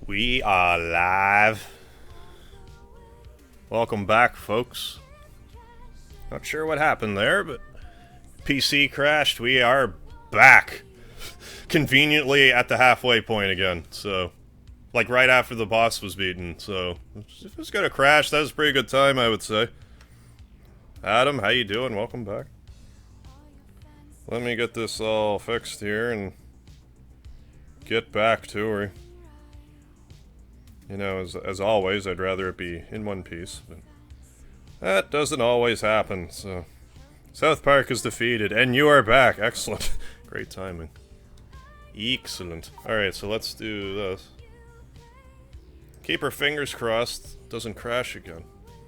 We are live. Welcome back, folks. Not sure what happened there, but PC crashed. We are back. Conveniently at the halfway point again, so... like right after the boss was beaten, so... if it was gonna crash, that was a pretty good time, I would say. Adam, how you doing? Welcome back. Let me get this all fixed here and... get back to her. You know, as always, I'd rather it be in one piece, but that doesn't always happen, so... South Park is defeated, and you are back! Excellent. Great timing. Excellent. Alright, so let's do this. Keep our fingers crossed, doesn't crash again.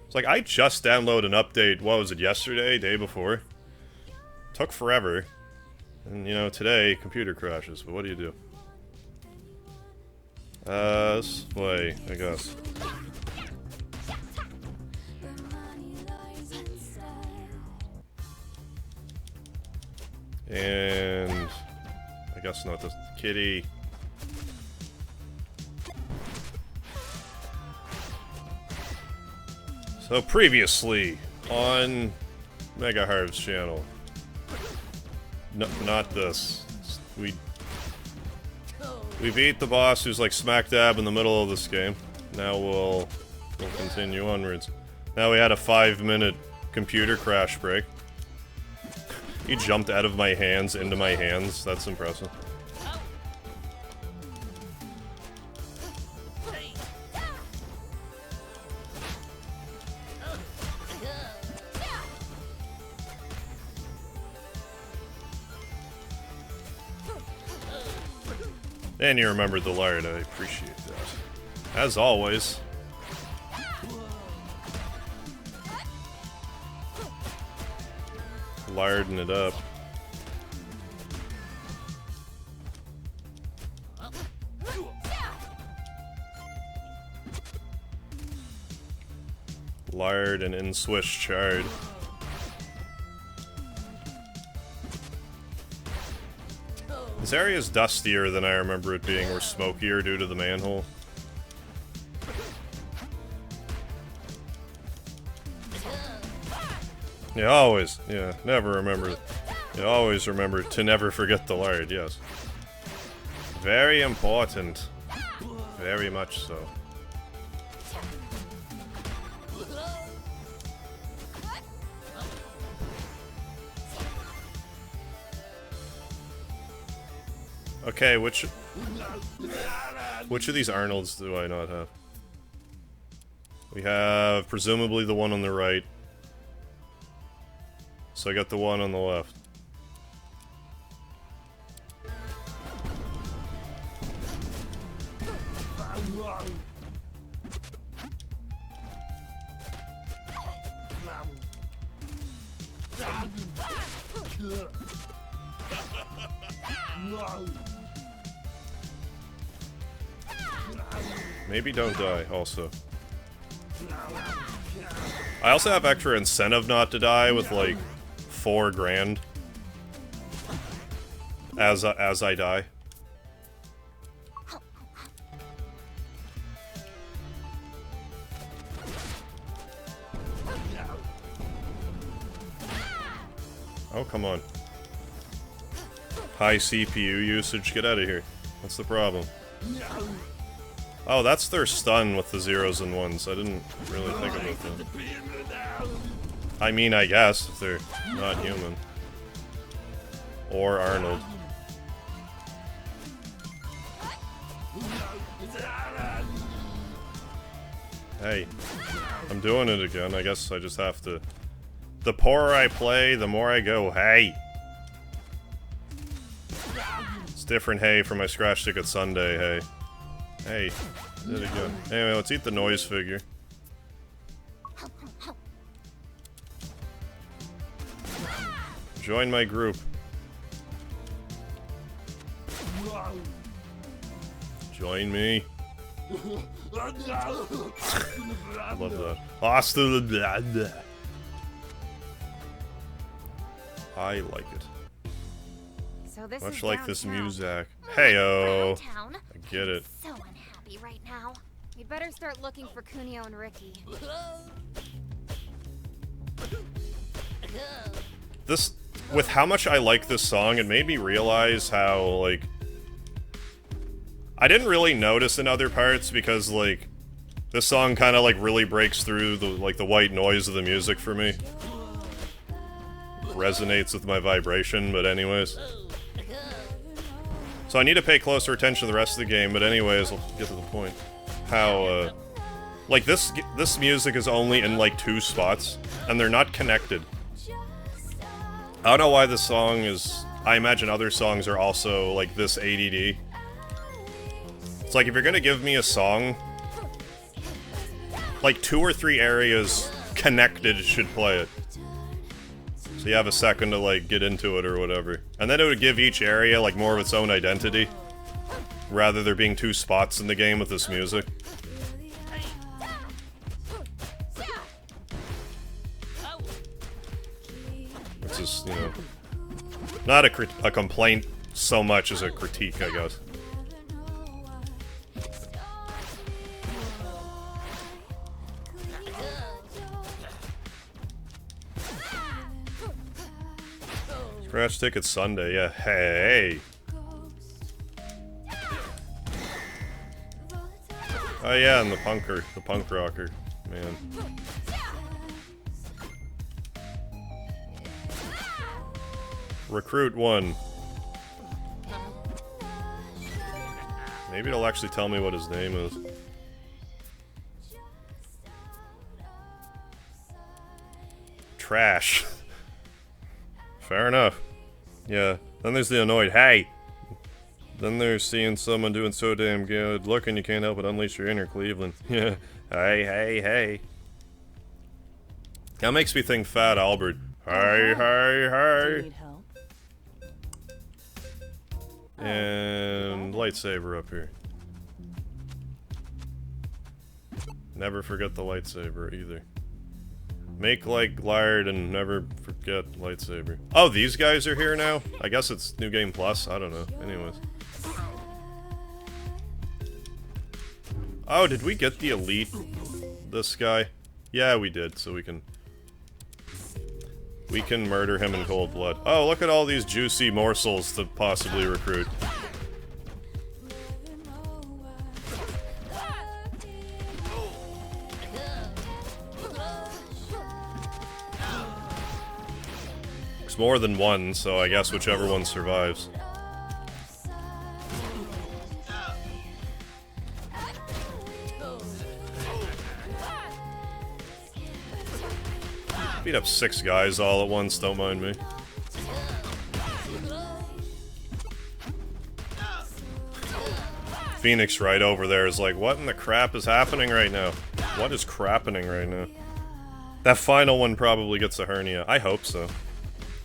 It's like, I just downloaded an update, what was it, yesterday? Day before? Took forever. And, you know, today, computer crashes, but what do you do? This way, I guess. And... I guess not the kitty. So previously on MegaHarv's channel. No, not this. We beat the boss who's like smack dab in the middle of this game. Now we'll continue onwards. Now we had a 5-minute computer crash break. He jumped out of my hands into my hands. That's impressive. And you remembered the lard, I appreciate that. As always. Larding it up. Lard and in-swish chard. This area is dustier than I remember it being, or smokier due to the manhole. Yeah, always. Yeah, never remember. You always remember to never forget the lard, yes. Very important. Very much so. Okay, which of these Arnolds do I not have? We have presumably the one on the right. So I got the one on the left. Maybe don't die, also. I also have extra incentive not to die with, like, 4 grand. As I die. Oh, come on. High CPU usage, get out of here. What's the problem? Oh, that's their stun with the 0s and 1s. I didn't really think about that. I mean, I guess, if they're not human. Or Arnold. Hey, I'm doing it again. I guess I just have to... The poorer I play, the more I go, hey! It's different hey from my Scratch Ticket Sunday, hey. Hey, did it again. Anyway, let's eat the noise figure. Join my group. Join me. Love that. Hasta la blah blah. I like it. So this Much is like this downtown. music. Heyo. Downtown? I get it. So unhappy right now. You'd better start looking for Kunio and Riki. This, with how much I like this song, it made me realize how, like, I didn't really notice in other parts because, like, this song kind of, like, really breaks through the, like, the white noise of the music for me. Resonates with my vibration, but anyways. So I need to pay closer attention to the rest of the game, but anyways, I'll get to the point. How, like, this music is only in, like, 2 spots, and they're not connected. I don't know why this song is... I imagine other songs are also, like, this ADD. It's like, if you're gonna give me a song, like, 2 or 3 areas connected should play it. So you have a second to, like, get into it or whatever. And then it would give each area, like, more of its own identity. Rather there being 2 spots in the game with this music. Which is, you know, not a complaint so much as a critique, I guess. Scratch Ticket Sunday, yeah. Hey! Oh yeah, and the punk rocker, man. Recruit 1. Maybe it'll actually tell me what his name is. Trash. Fair enough. Yeah. Then there's the annoyed, hey! Then there's seeing someone doing so damn good looking you can't help but unleash your inner Cleveland. Yeah. Hey, hey, hey. That makes me think Fat Albert. Hey, hey, hey! Need help? And lightsaber up here. Never forget the lightsaber either. Make like Lard and never forget lightsaber. Oh, these guys are here now? I guess it's New Game Plus. I don't know. Anyways. Oh, did we get the elite? This guy? Yeah, we did. So we can murder him in cold blood. Oh, look at all these juicy morsels to possibly recruit. It's more than one, so I guess whichever one survives. Beat up 6 guys all at once, don't mind me. Phoenix right over there is like, what in the crap is happening right now? What is crappening right now? That final one probably gets a hernia. I hope so.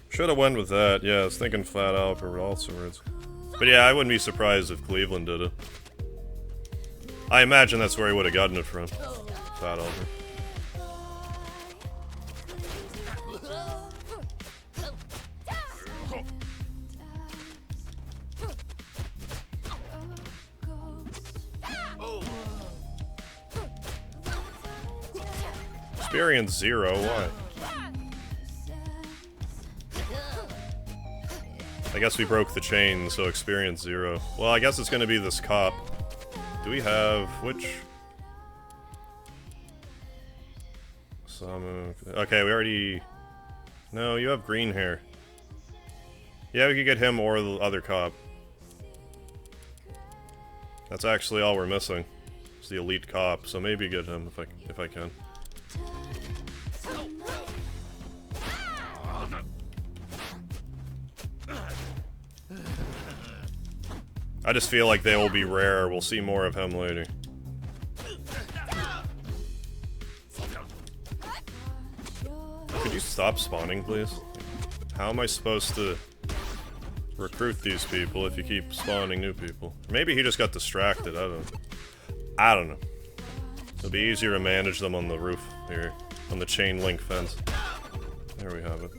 Should've went with that. Yeah, I was thinking Fat Albert also. But yeah, I wouldn't be surprised if Cleveland did it. I imagine that's where he would've gotten it from. Fat Albert. Experience 0, what? I guess we broke the chain, so experience 0. Well, I guess it's gonna be this cop. Do we have... which... Okay, we already... No, you have green hair. Yeah, we could get him or the other cop. That's actually all we're missing. It's the elite cop, so maybe get him if I can. I just feel like they will be rare. We'll see more of him later. Could you stop spawning, please? How am I supposed to recruit these people if you keep spawning new people? Maybe he just got distracted, I don't know. It'll be easier to manage them on the roof here, on the chain link fence. There we have it.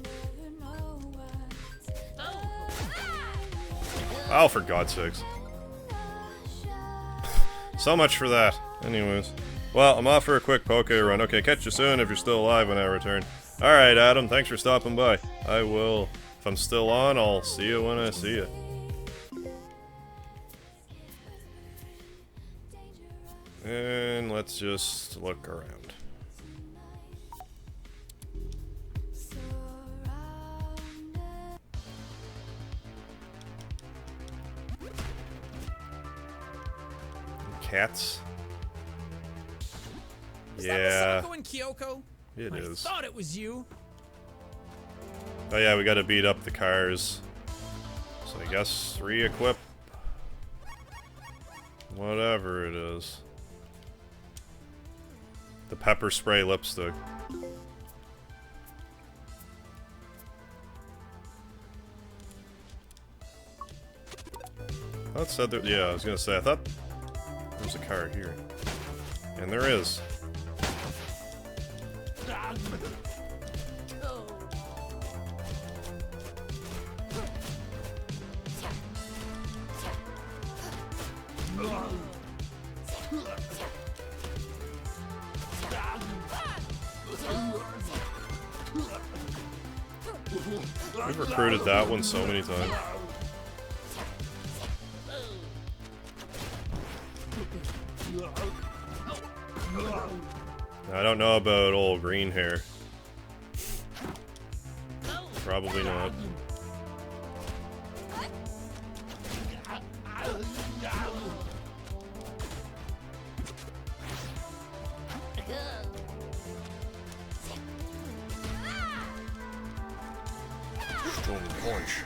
Oh, for God's sakes. So much for that. Anyways. Well, I'm off for a quick poke run. Okay, catch you soon if you're still alive when I return. Alright, Adam, thanks for stopping by. I will... If I'm still on, I'll see you when I see you. And let's just look around. Cats? Yeah. Misako in Kyoko? It is. I thought it was you. Oh yeah, we gotta beat up the cars. So I guess re-equip whatever it is. The pepper spray lipstick. I thought said there, yeah, I was gonna say, I thought there's a car here. And there is. We've recruited that one so many times. I don't know about old green hair. Probably not. Stone punch.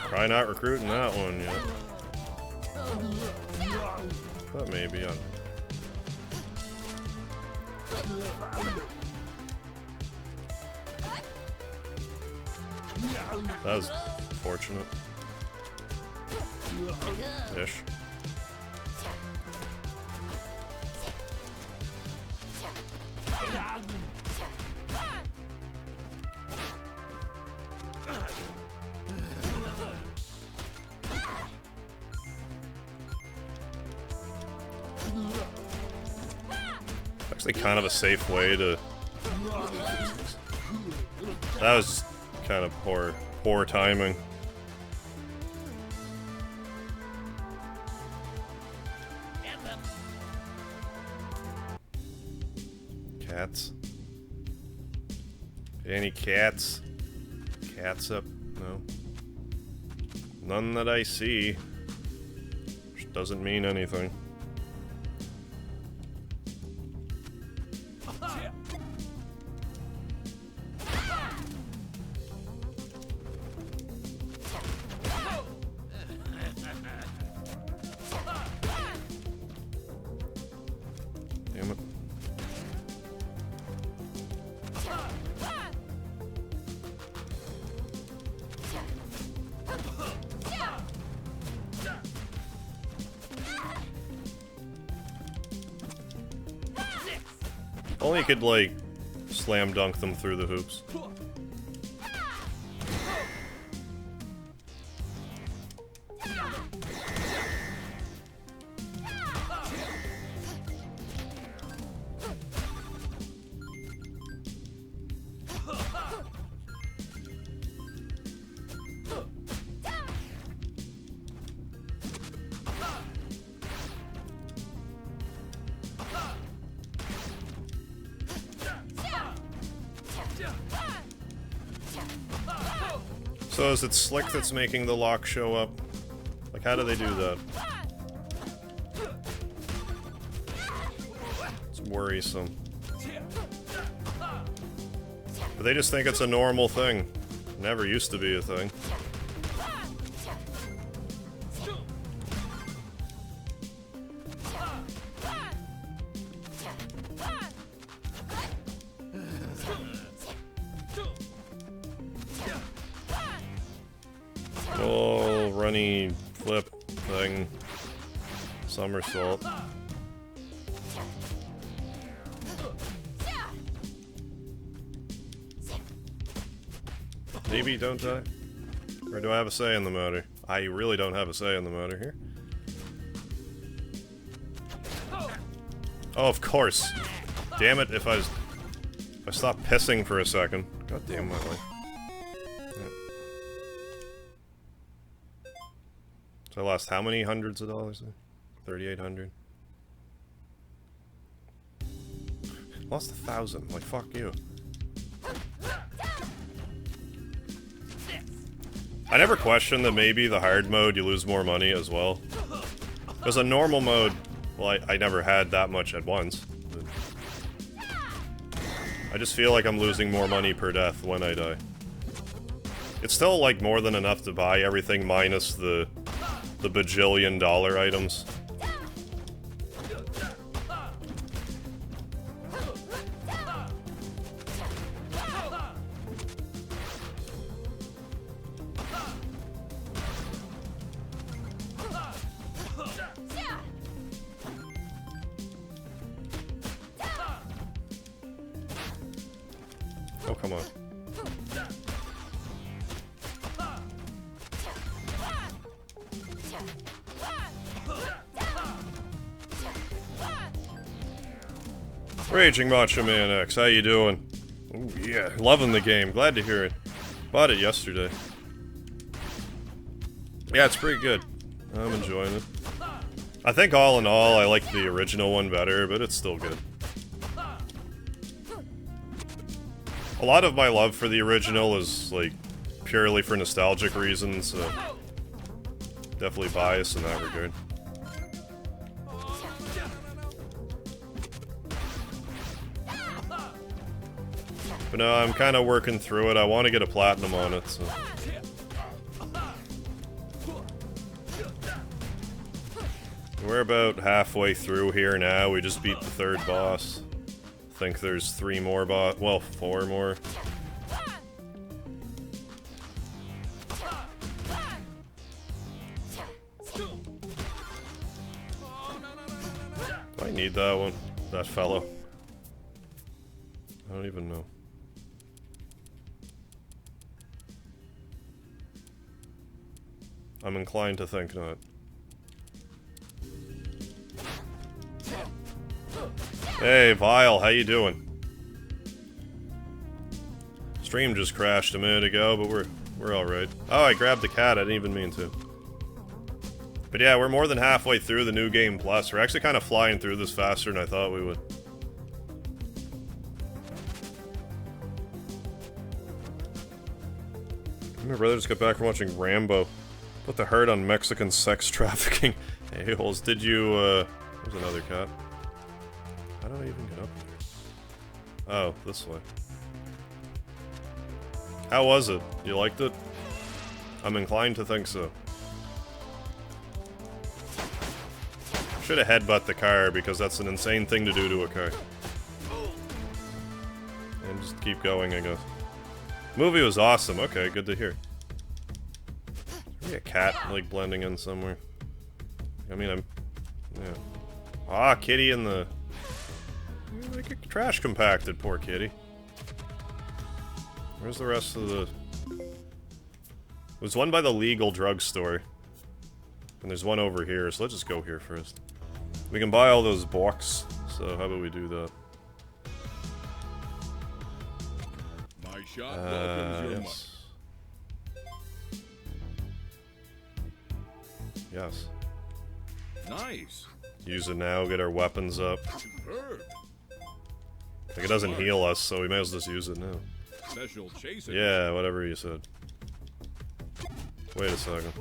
Probably not recruiting that one yet. But maybe on. That was fortunate. Ish. Actually kind of a safe way to... That was kind of poor timing. Cats? Any cats? Cats up? No. None that I see. Which doesn't mean anything. Damn it. Only you could, like, slam dunk them through the hoops. So is it Slick that's making the lock show up? Like, how do they do that? It's worrisome. But they just think it's a normal thing. Never used to be a thing. Oh, runny flip thing. Somersault. Maybe don't die? Or do I have a say in the matter? I really don't have a say in the matter here. Oh, of course. Damn it, if I stop pissing for a second. God damn my life. Yeah. So I lost how many hundreds of dollars there? 3,800. Lost 1,000. Like, fuck you. I never questioned that maybe the hard mode you lose more money as well. Because a normal mode, well, I never had that much at once. But I just feel like I'm losing more money per death when I die. It's still like more than enough to buy everything minus the bajillion dollar items. Oh, come on. Raging Macho Man X, how you doing? Oh yeah, loving the game. Glad to hear it. Bought it yesterday. Yeah, it's pretty good. I'm enjoying it. I think all in all, I like the original one better, but it's still good. A lot of my love for the original is, like, purely for nostalgic reasons, so definitely biased in that regard. But no, I'm kind of working through it. I want to get a platinum on it, so... We're about halfway through here now. We just beat the third boss. I think there's 3 more well, 4 more. Do I need that one? That fellow? I don't even know. I'm inclined to think not. Hey, Vile, how you doing? Stream just crashed a minute ago, but we're alright. Oh, I grabbed the cat, I didn't even mean to. But yeah, we're more than halfway through the New Game Plus. We're actually kind of flying through this faster than I thought we would. My brother just got back from watching Rambo. Put the hurt on Mexican sex trafficking. Hey, holes, did you, there's another cat. How do I even get up there? Oh, this way. How was it? You liked it? I'm inclined to think so. Should have headbutt the car, because that's an insane thing to do to a car. And just keep going, I guess. Movie was awesome. Okay, good to hear. Maybe a cat, like, blending in somewhere. I mean, I'm... yeah. Ah, kitty in the... like a trash compacted, poor kitty. Where's the rest of the... There's one by the legal drugstore. And there's one over here, so let's just go here first. We can buy all those blocks, so how about we do that? My shot welcomes your yes. Yes. Nice. Use it now, get our weapons up. Superb. Like, it doesn't heal us, so we may as well just use it now. Special chasing. Yeah, whatever you said. Wait a second.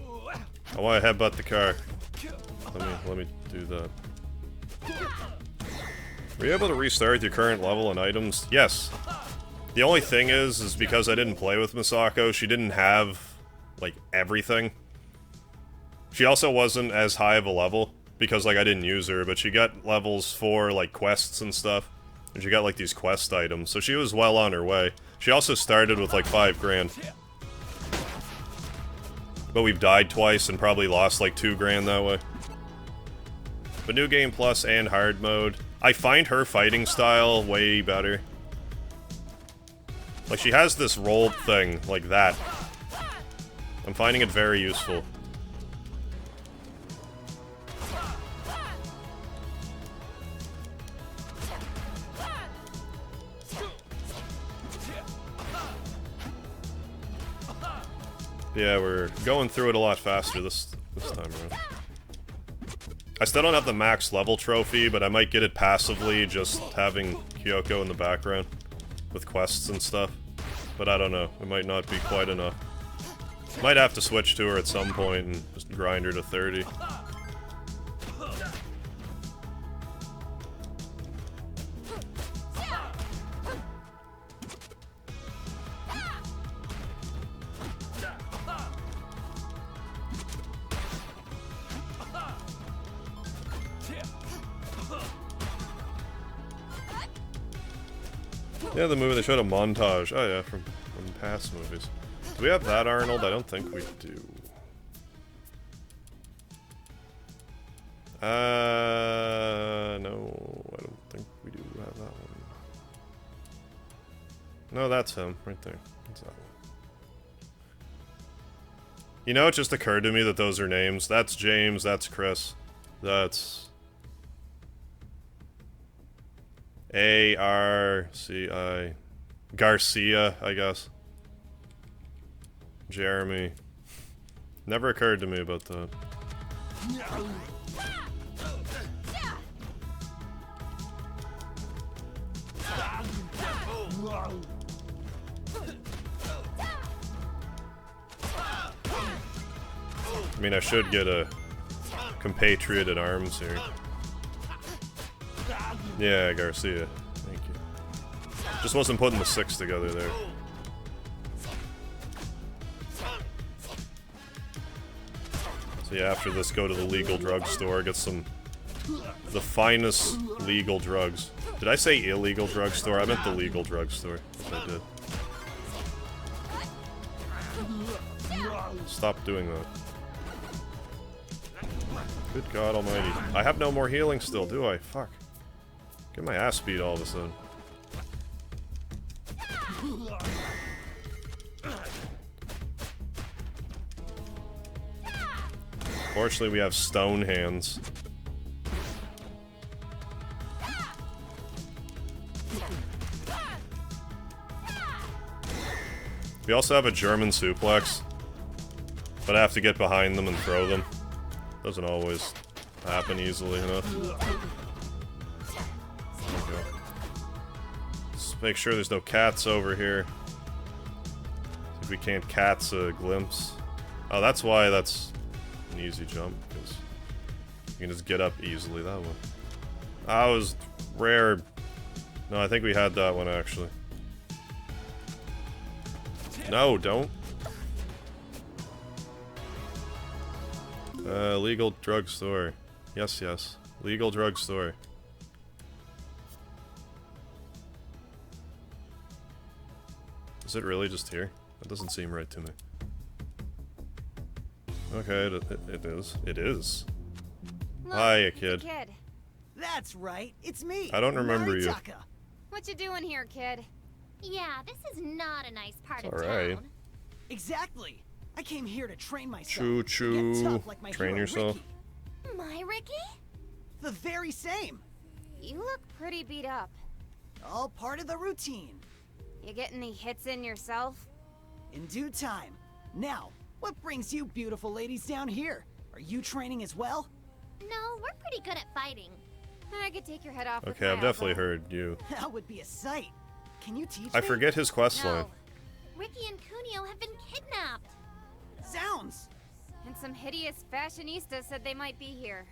I want to headbutt the car. Let me do that. Were you able to restart your current level and items? Yes. The only thing is because I didn't play with Misako, she didn't have, like, everything. She also wasn't as high of a level, because, like, I didn't use her, but she got levels for, like, quests and stuff. And she got, like, these quest items, so she was well on her way. She also started with, like, 5 grand. But we've died twice and probably lost, like, 2 grand that way. But New Game Plus and hard mode. I find her fighting style way better. Like, she has this rolled thing, like that. I'm finding it very useful. Yeah, we're going through it a lot faster this time around. I still don't have the max level trophy, but I might get it passively just having Kyoko in the background with quests and stuff. But I don't know, it might not be quite enough. Might have to switch to her at some point and just grind her to 30. Yeah, the movie, they showed a montage. Oh yeah, from past movies. Do we have that, Arnold? I don't think we do. No, I don't think we do have that one. No, that's him, right there. That's that one. You know, it just occurred to me that those are names. That's James, that's Chris. That's... A-R-C-I... Garcia, I guess. Jeremy. Never occurred to me about that. I mean, I should get a compatriot at arms here. Yeah, Garcia. Thank you. Just wasn't putting the 6 together there. So yeah, after this, go to the legal drugstore, get some... the finest legal drugs. Did I say illegal drugstore? I meant the legal drugstore. I did. Stop doing that. Good God almighty. I have no more healing still, do I? Fuck. Get my ass beat all of a sudden. Fortunately, we have stone hands. We also have a German suplex, but I have to get behind them and throw them. Doesn't always happen easily enough. Okay. Just make sure there's no cats over here. See if we can't cats a glimpse. Oh, that's why that's an easy jump, because you can just get up easily that way. That was rare. No, I think we had that one actually. No, don't. Legal drugstore. Yes, yes. Legal drugstore. Is it really just here? That doesn't seem right to me. Okay, it is. It is. Look, Hi, kid. Kid. That's right, it's me. I don't remember you. Maritaka. What you doing here, kid? Yeah, this is not a nice part It's of alright. town. Exactly. I came here to train myself. Choo choo. Get tough like my Train hero, yourself. Riki. My Ricky? The very same. You look pretty beat up. All part of the routine. You get any hits in yourself? In due time. Now, what brings you beautiful ladies down here? Are you training as well? No, we're pretty good at fighting. I could take your head off. with Okay, my I've definitely elbow. heard you. That would be a sight. Can you teach I me? forget his quest line. No. Ricky and Kunio have been kidnapped. Zounds. And some hideous fashionistas said they might be here.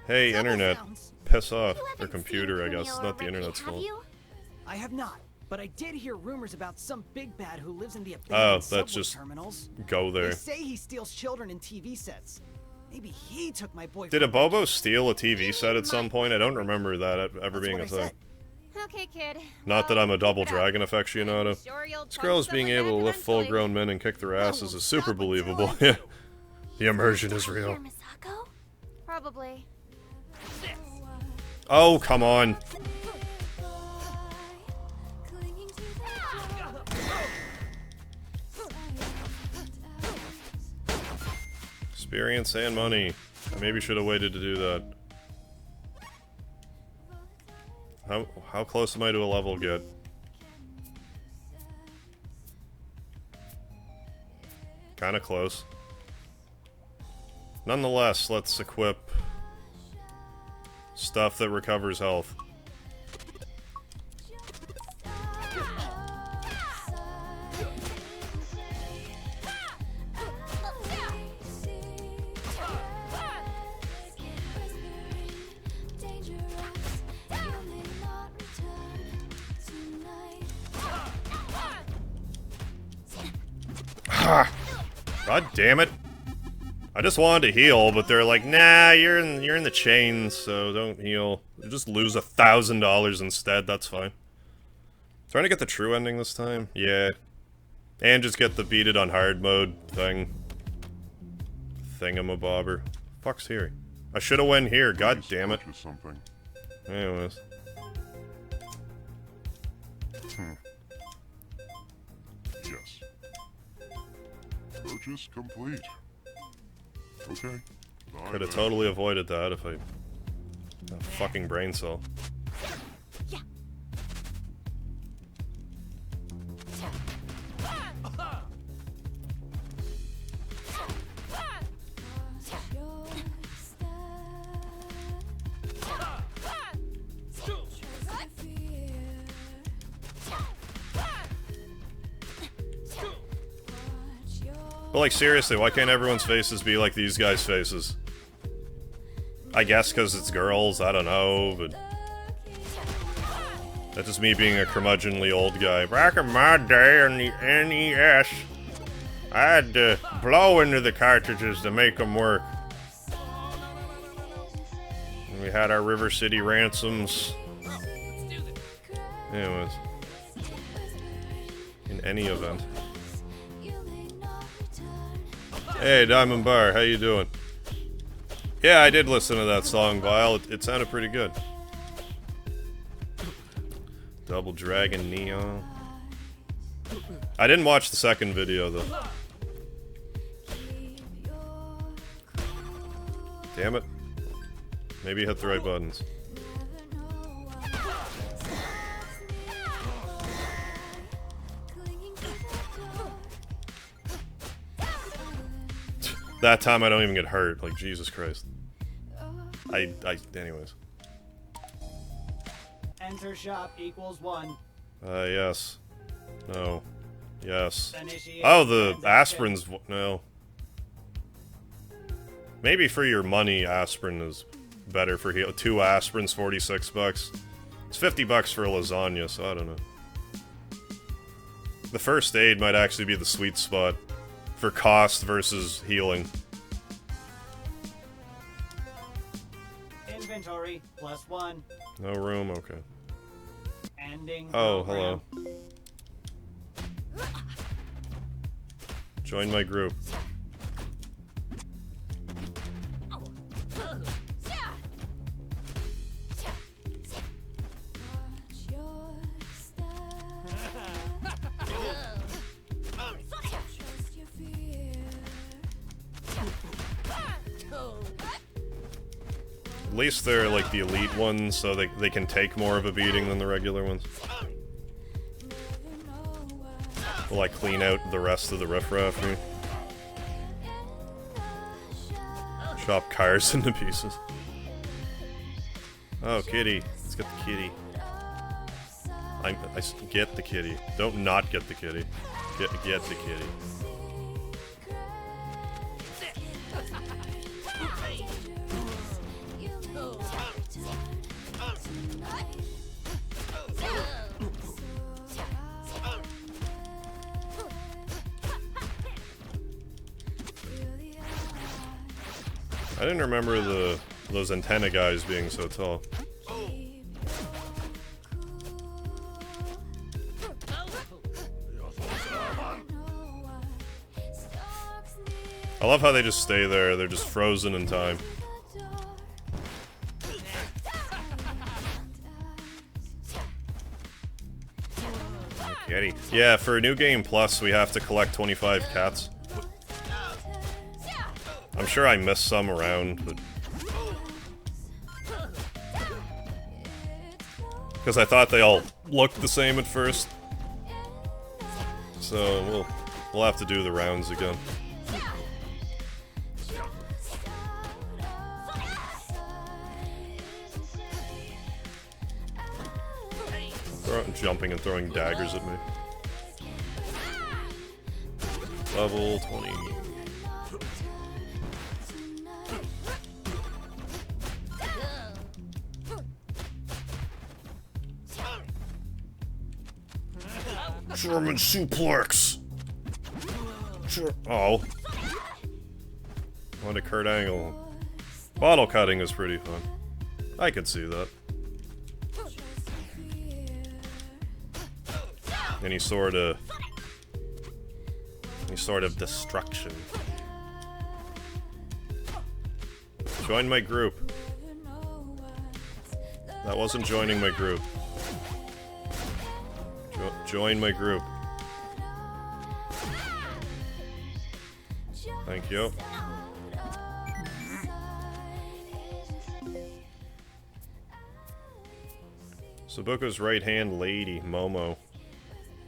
Hey, Double internet. zounds. Piss off. You Or haven't computer, seen I guess. Kunio It's or not the Ricky, internet's have fault. you? I have not, but I did hear rumors about some big bad who lives in the Oh, abandoned that's subway just- terminals. Go They there. say he steals children in TV sets. Maybe he took my boyfriend. Did a Bobo steal a TV set at some point? I don't remember that ever That's being what a I thing. said. Okay, kid. Not that Well, I'm a double keep it up. dragon aficionado. Sure you'll This punch girl's being someone able to back lift eventually. full-grown men and kick their asses will is super stop until believable. I Yeah. The immersion is Here, real. Misako? Probably. Oh, come on. Experience and money. I maybe should have waited to do that. How close am I to a level get? Kinda close. Nonetheless, let's equip stuff that recovers health. God damn it. I just wanted to heal, but they're like, nah, you're in the chains, so don't heal. Just lose $1,000 instead, that's fine. Trying to get the true ending this time? Yeah. And just get the beat it on hard mode thing. Thingamabobber. Fuck's here. I should've went here, god damn it. Something. Anyways. Yes. Purchase complete. Okay. Could have totally avoided that if I... A fucking brain cell. But like, seriously, why can't everyone's faces be like these guys' faces? I guess because it's girls, I don't know, but... That's just me being a curmudgeonly old guy. Back in my day in the NES, I had to blow into the cartridges to make them work. And we had our River City ransoms. Anyways. In any event. Hey, Diamond Bar, how you doing? Yeah, I did listen to that song, Vile. It sounded pretty good. Double Dragon Neon. I didn't watch the second video, though. Damn it. Maybe you hit the right buttons. That time I don't even get hurt, like, Jesus Christ. Anyways. Enter shop equals 1. Yes. No. Yes. Initiate Oh, the transaction. aspirin's... no. Maybe for your money, aspirin is better for heal. 2 aspirins, 46 bucks. It's 50 bucks for a lasagna, so I don't know. The first aid might actually be the sweet spot for cost versus healing. Inventory +1. No room, okay. Ending. Oh, program. hello. Join my group. At least they're like the elite ones, so they can take more of a beating than the regular ones. Will I clean out the rest of the riffraff here? Chop cars into pieces. Oh, kitty. Let's get the kitty. Get the kitty. Don't not get the kitty. Get the kitty. I didn't remember those antenna guys being so tall. I love how they just stay there, they're just frozen in time. Kitty. Yeah, for New Game Plus, we have to collect 25 cats. I'm sure I missed some around, but... Because I thought they all looked the same at first. So, we'll have to do the rounds again. Jumping and throwing daggers at me. Level 20. German suplex! Oh. What a Kurt Angle. Bottle cutting is pretty fun. I could see that. Any sort of destruction. Join my group. That wasn't joining my group. Join my group. Thank you. Sabuko's right-hand lady, Momo.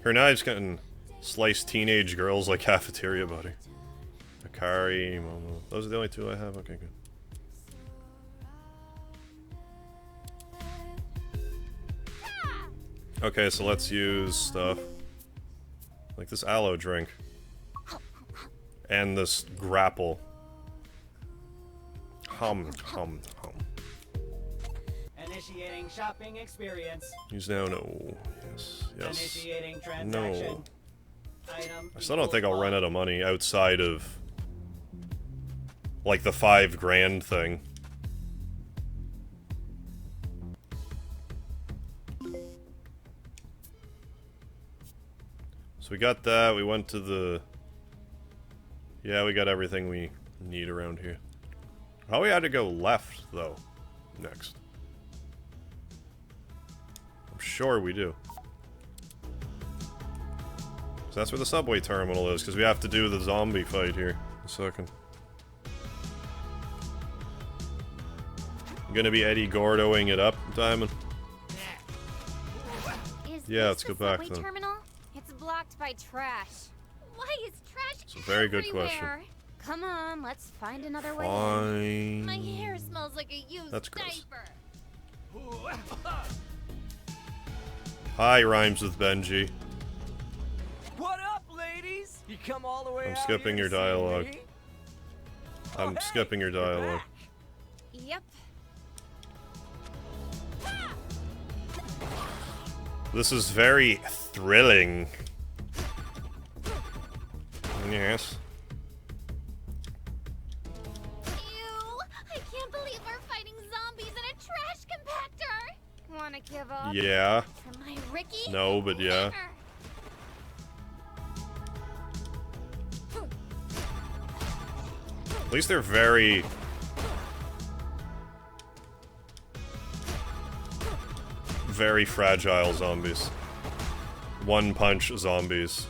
Her knives can slice teenage girls like cafeteria butter. Akari, Momo. Those are the only two I have? Okay, good. Okay, so let's use stuff. Like this aloe drink. And this grapple. Hum. Initiating shopping experience. Use now, no. Yes. Initiating transaction. No. Item I still don't think I'll run out of money outside of... like the $5 grand thing. So we got that, we went to the... Yeah, we got everything we need around here. Oh, we had to go left, though, next. I'm sure we do. So that's where the subway terminal is, because we have to do the zombie fight here. A second. I'm gonna be Eddie Gordoing it up, Diamond. Yeah, let's go back then. Terminal? It's blocked by trash. Why is trash It's a very good question. everywhere? Come on, let's find another way. Fine. My hair smells like a used That's gross. diaper. Hi, rhymes with Benji. What up, ladies? You come all the way I'm out skipping here your to see dialogue. me? I'm hey, skipping your you're dialogue. back. Yep. This is very thrilling. Yes. Ew! I can't believe we're fighting zombies in a trash compactor. Wanna give up? Yeah. For my Ricky? No, but yeah. Never. At least they're very... very fragile zombies. One-punch zombies.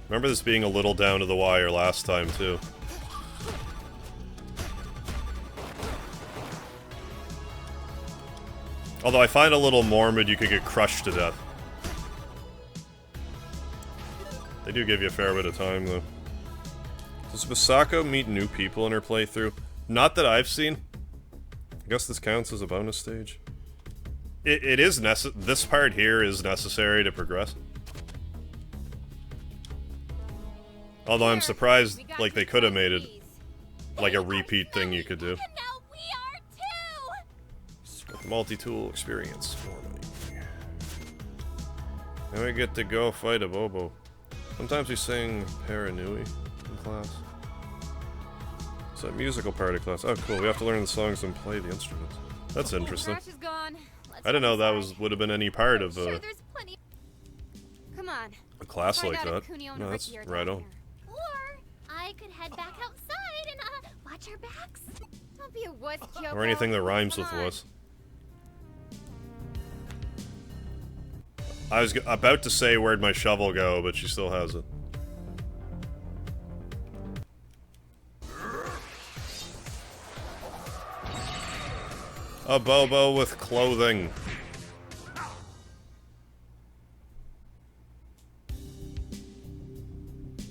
Remember this being a little down to the wire last time, too. Although I find a little morbid you could get crushed to death. They do give you a fair bit of time, though. Does Misako meet new people in her playthrough? Not that I've seen. I guess this counts as a bonus stage. It is this part here is necessary to progress. Although I'm surprised, like, they could have made it like a repeat thing you could do. And now we are too! Multi-tool experience for me. Now we get to go fight a Bobo. Sometimes we sing Paranui in class. It's that musical part of class. Oh, cool. We have to learn the songs and play the instruments. That's interesting. Trash is gone. Let's I didn't know that inside. would have been any part of Sure, there's plenty. Come on. a class Find like out that. if Kunio and No, that's Riki are right down on. here. Or I could head back outside and watch our backs. Don't be a wuss, Kyoko. Or anything that rhymes Come with on. wuss. I was about to say where'd my shovel go, but she still has it. A Bobo with clothing.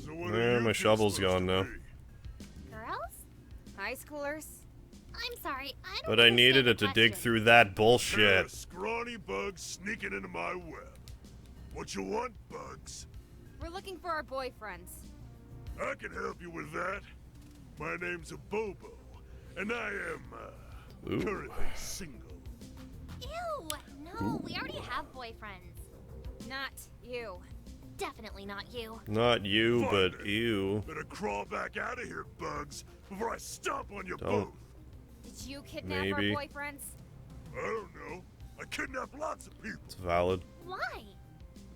So what There, are my you shovel's supposed gone to now. be? Girls? High schoolers? I'm sorry, I don't But I needed understand it the to dig question. through that Pair bullshit. of scrawny bugs sneaking into my web. What you want, bugs? We're looking for our boyfriends. I can help you with that. My name's a Bobo, and I am, Ooh. currently single. Ew! No, we already have boyfriends. Not you. Definitely not you. Not you, Fine but then. you. Better crawl back out of here, bugs, before I stomp on you Don't. both. Did you kidnap Maybe. our boyfriends? I don't know. I kidnapped lots of people. It's valid. Why?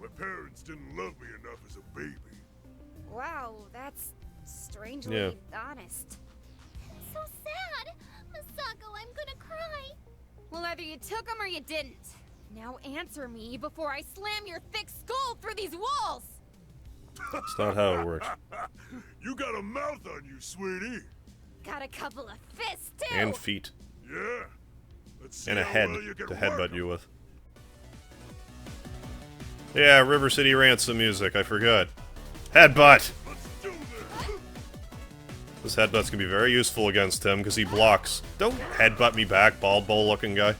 My parents didn't love me enough as a baby. Wow, that's strangely Yeah. honest. So sad. Misako, I'm gonna cry. Well, either you took them or you didn't. Now answer me before I slam your thick skull through these walls! That's not how it works. You got a mouth on you, sweetie. Got a couple of fists, too! And feet. Yeah. Let's see And a how head well you can to work headbutt 'em. you with. Yeah, River City Ransom music, I forgot. Headbutt! Let's do this. This headbutt's gonna be very useful against him because he blocks. Don't headbutt me back, bald bowl looking guy.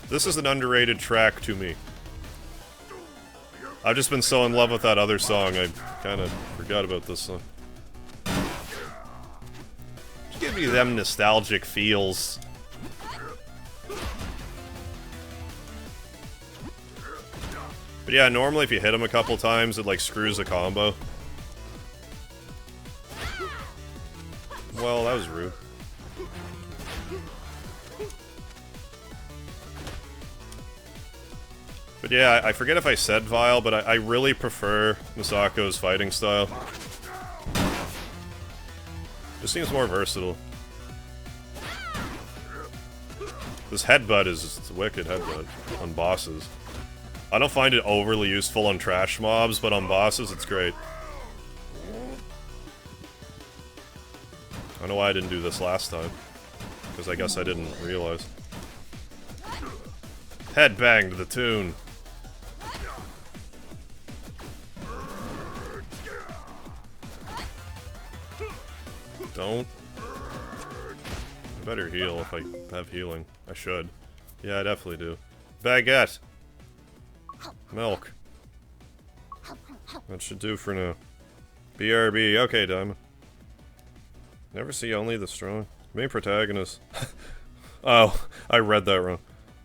This is an underrated track to me. I've just been so in love with that other song, I kind of forgot about this song. Just give me them nostalgic feels. But yeah, normally if you hit him a couple times, it like screws a combo. Well, that was rude. But yeah, I forget if I said Vile, but I really prefer Misako's fighting style. Just seems more versatile. This headbutt is a wicked headbutt on bosses. I don't find it overly useful on trash mobs, but on bosses it's great. I don't know why I didn't do this last time. Because I guess I didn't realize. Headbang to the tune. Don't. I better heal if I have healing. I should. Yeah, I definitely do. Baguette. Milk. That should do for now. BRB. Okay, Diamond. Never see only the strong. Main protagonist. Oh, I read that wrong.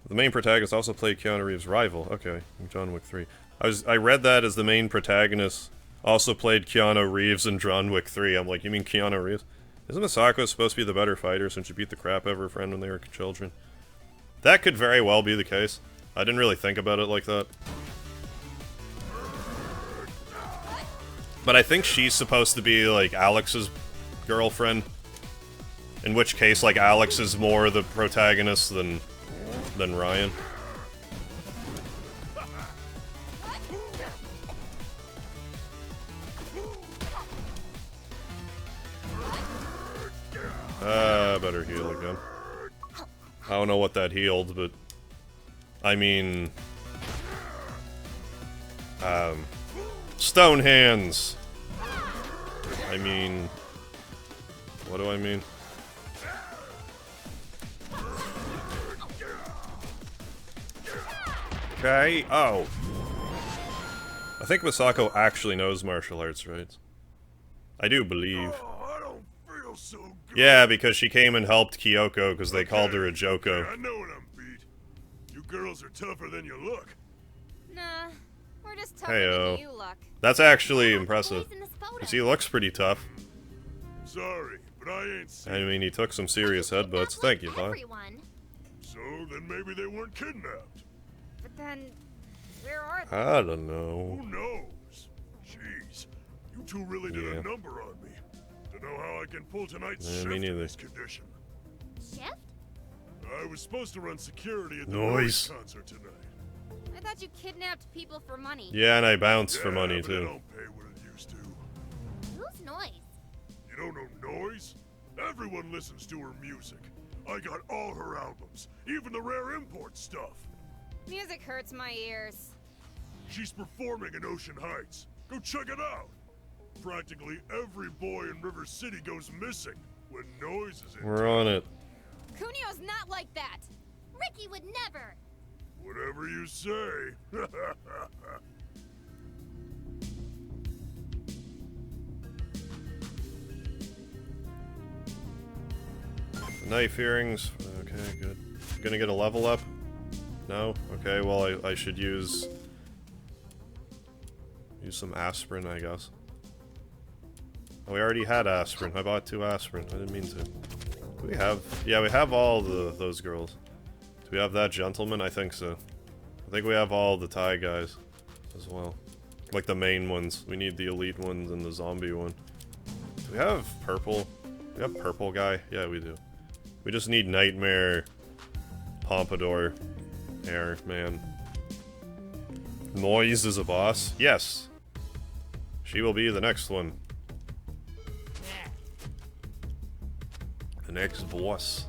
The main protagonist also played Keanu Reeves' rival. Okay, in John Wick 3. I read that as the main protagonist also played Keanu Reeves in John Wick 3. I'm like, you mean Keanu Reeves? Isn't Misako supposed to be the better fighter since she beat the crap out of her friend when they were children? That could very well be the case. I didn't really think about it like that. But I think she's supposed to be, like, Alex's girlfriend. In which case, like, Alex is more the protagonist than Ryan. Better heal again. I don't know what that healed, but... I mean... Stone hands! I mean... What do I mean? Okay, oh. I think Misako actually knows martial arts, right? I do believe. Oh, I don't feel so good. Yeah, because she came and helped Kyoko because they called her a Joko. I know when I'm beat. You girls are tougher than you look. Nah, we're just tougher Heyo. than you look. That's actually impressive. Boys in this photo. Because he looks pretty tough. Sorry, but I ain't seen I mean, he took some serious headbutts. Thank you, Vi. Everyone. So then maybe they weren't kidnapped. But then, where are they? I don't know. Who knows? Jeez, you two really did a number on me. To know how I can pull tonight's Yeah, shift me in neither. this condition. Shift? I was supposed to run security at the Noise. Noise concert tonight. I thought you kidnapped people for money. Yeah, and I bounce for Yeah, money, but it too. don't pay what it used to. Who's noise? You don't know Noise? Everyone listens to her music. I got all her albums, even the rare import stuff. Music hurts my ears. She's performing in Ocean Heights. Go check it out. Practically every boy in River City goes missing when Noise is in. We're on it. Kunio's not like that. Ricky would never. Whatever you say. Knife earrings. Okay, good. Gonna get a level up? No? Okay, well, I should use some aspirin, I guess. Oh, we already had aspirin. I bought 2 aspirin. I didn't mean to. Do we have... Yeah, we have all those girls. Do we have that gentleman? I think so. I think we have all the Thai guys as well. Like the main ones. We need the elite ones and the zombie one. Do we have purple? Do we have purple guy? Yeah, we do. We just need Nightmare, Pompadour, Air, man. Noise is a boss? Yes. She will be the next one. The next boss.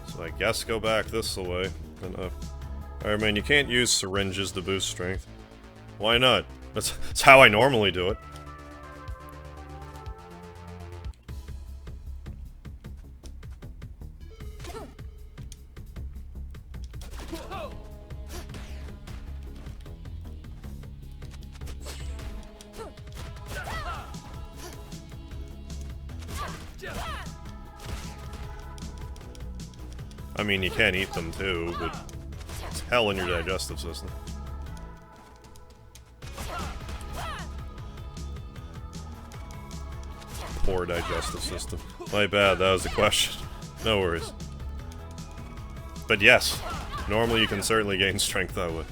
So I guess go back this way. Alright, man, you can't use syringes to boost strength. Why not? That's how I normally do it. I mean, you can't eat them too, but it's hell in your digestive system. Poor digestive system. My bad, that was the question. No worries. But yes, normally you can certainly gain strength that way.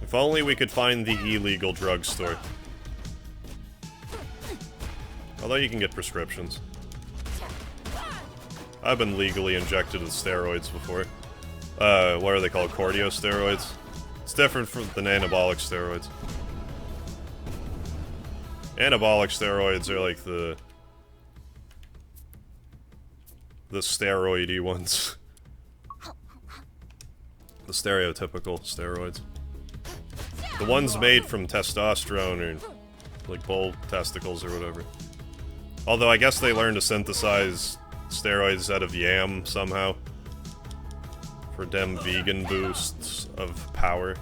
If only we could find the illegal drugstore. Although you can get prescriptions. I've been legally injected with steroids before. What are they called? Cortiosteroids? It's different than anabolic steroids. Anabolic steroids are like the steroidy ones. The stereotypical steroids. The ones made from testosterone or like bull testicles or whatever. Although I guess they learned to synthesize steroids out of yam somehow. For them vegan boosts of power.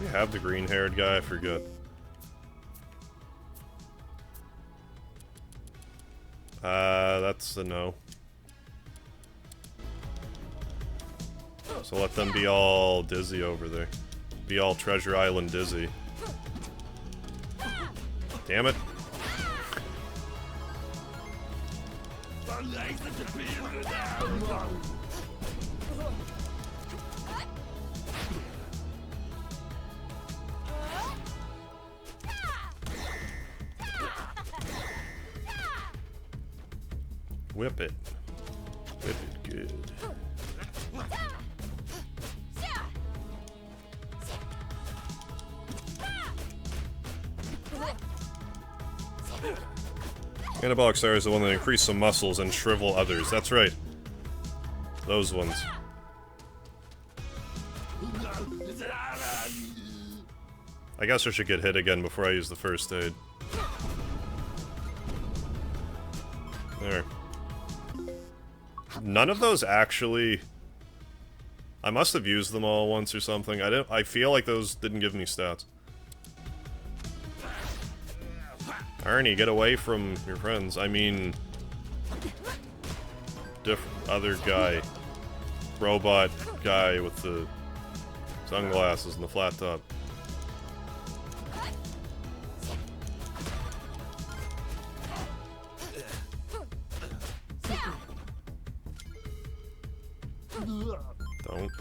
We have the green-haired guy, I forget. That's a no. So let them be all dizzy over there. Be all Treasure Island dizzy. Damn it. Whip it. Whip it good. Anabolic steroids is the one that increase some muscles and shrivel others. That's right. Those ones. I guess I should get hit again before I use the first aid. There. None of those actually I must have used them all once or something. I feel like those didn't give me stats. Arnie, get away from your friends. I mean... other guy. Robot guy with the sunglasses and the flat top. Don't.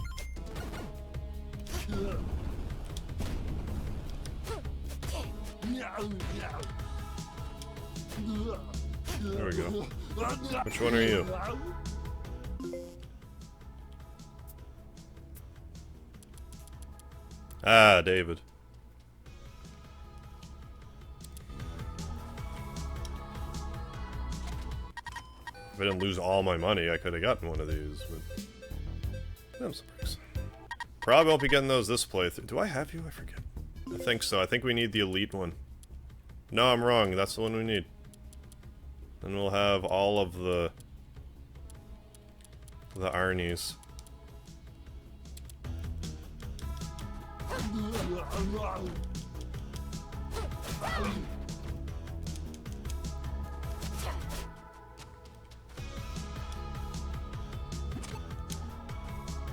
There we go. Which one are you? Ah, David. If I didn't lose all my money, I could have gotten one of these, but... I'm surprised. Probably won't be getting those this playthrough. Do I have you? I forget. I think so. I think we need the elite one. No, I'm wrong. That's the one we need. Then we'll have all of the Arnies.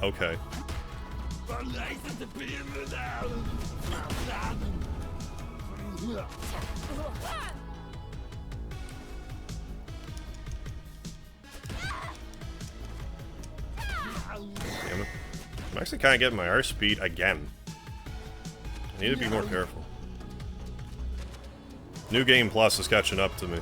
Okay. Damn it. I'm actually kind of getting my arse beat again. I need to be more careful. New Game Plus is catching up to me.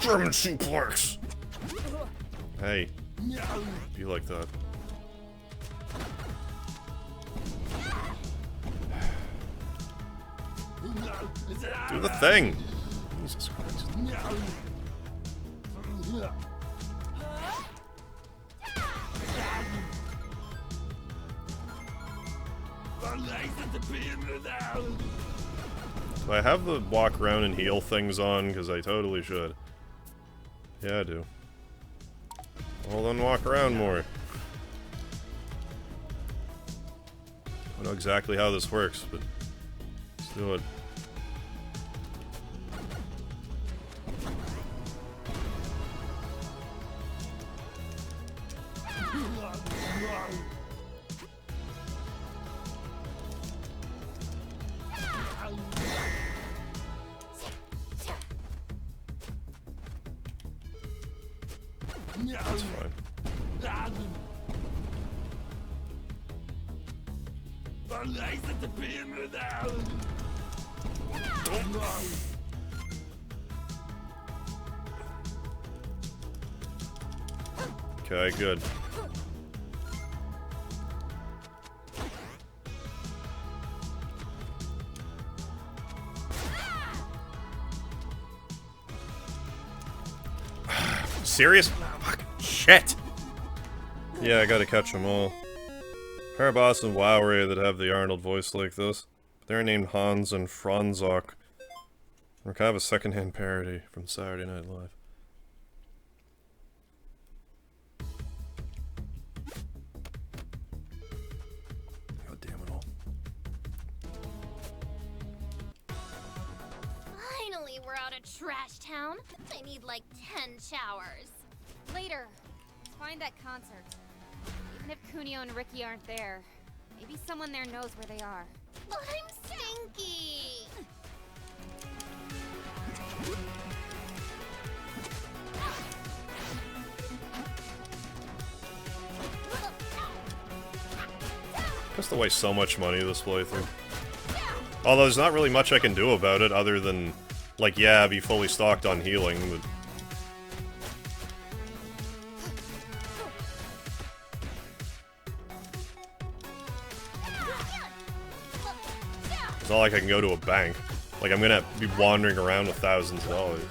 German suplex! Hey. Be like that. Do the thing! Jesus Christ. Do I have the walk around and heal things on? Because I totally should. Yeah, I do. Well, then walk around more. I don't know exactly how this works, but let's do it. That's fine. Okay, good. Serious? Fuck. Shit! Yeah, I gotta catch them all. Paraboss and Wowray that have the Arnold voice like this. They're named Hans and Franzok. We're kind of a secondhand parody from Saturday Night Live. God damn it all. Finally, we're out of Trash Town. I need like 10 showers. Later. Let's find that concert. Even if Kunio and Riki aren't there, maybe someone there knows where they are. But I'm stinky. Pissed away so much money this playthrough. Although there's not really much I can do about it other than, like, yeah, be fully stocked on healing, but... It's not like I can go to a bank. Like, I'm gonna be wandering around with thousands of dollars.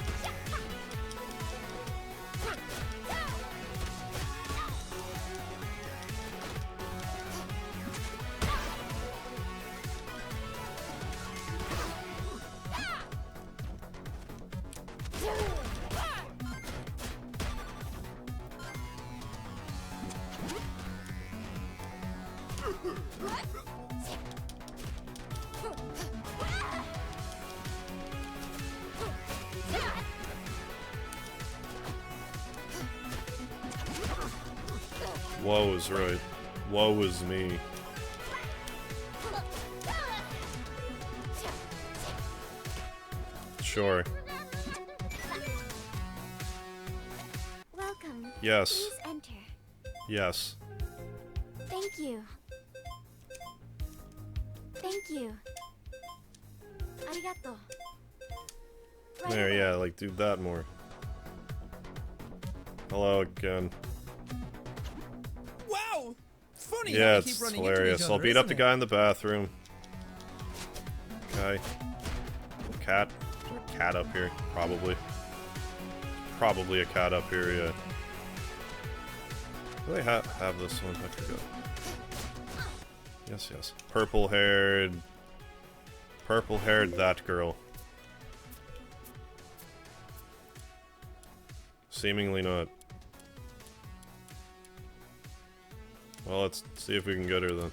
Woe is right. Woe is me. Sure. Welcome. Yes. Please enter. Yes. Thank you. Thank you. Arigato. Right There, away. yeah, like, do that more. Hello again. Wow! Funny how Yeah, we keep it's running into hilarious. each I'll other, beat up the isn't it? guy in the bathroom. Okay. Cat. Is there a cat up here? Probably. Probably a cat up here, yeah. Do they have this one? I forgot. Yes, yes. Purple-haired... Purple-haired that girl. Seemingly not. Well, let's see if we can get her then.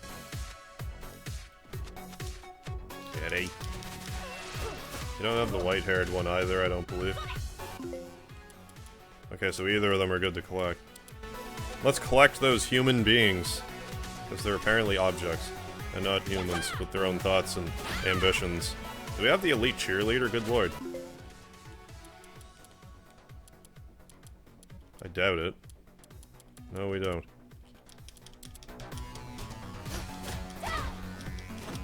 Kitty. You don't have the white-haired one either, I don't believe. Okay, so either of them are good to collect. Let's collect those human beings. Because they're apparently objects. And not humans, with their own thoughts and ambitions. Do we have the elite cheerleader? Good lord. I doubt it. No, we don't.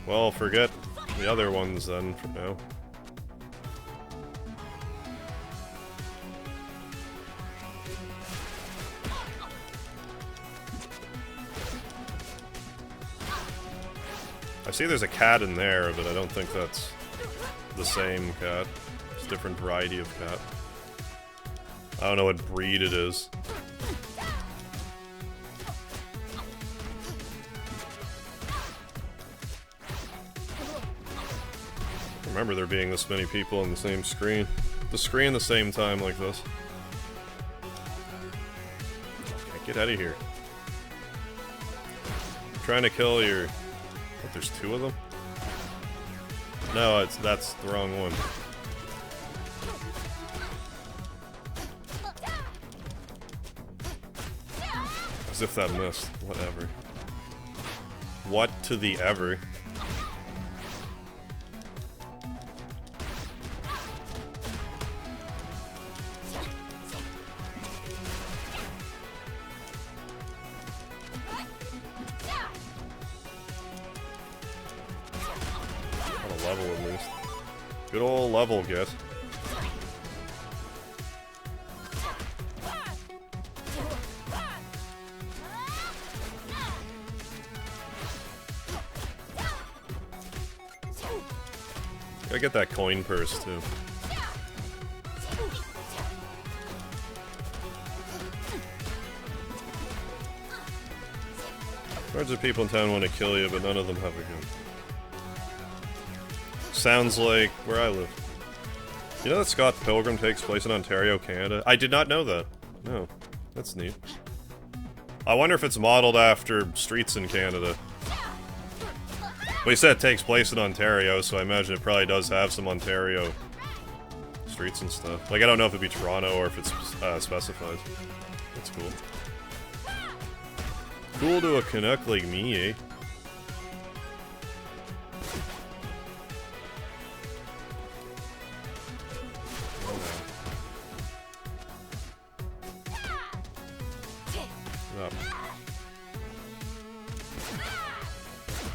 Well, forget the other ones then for now. I see there's a cat in there, but I don't think that's the same cat. It's a different variety of cat. I don't know what breed it is. I remember there being this many people on the same screen. The screen the same time like this. Okay, get out of here. I'm trying to kill your... What, there's two of them? No, that's the wrong one. As if that missed. Whatever. What to the ever? Got a level at least. Good old level get. Gotta get that coin purse too. Hordes of people in town want to kill you, but none of them have a gun. Sounds like where I live. You know that Scott Pilgrim takes place in Ontario, Canada? I did not know that. No. That's neat. I wonder if it's modeled after streets in Canada. Well, he said it takes place in Ontario, so I imagine it probably does have some Ontario streets and stuff. Like, I don't know if it'd be Toronto or if it's specified. That's cool. Cool to a Canuck like me, eh? Up.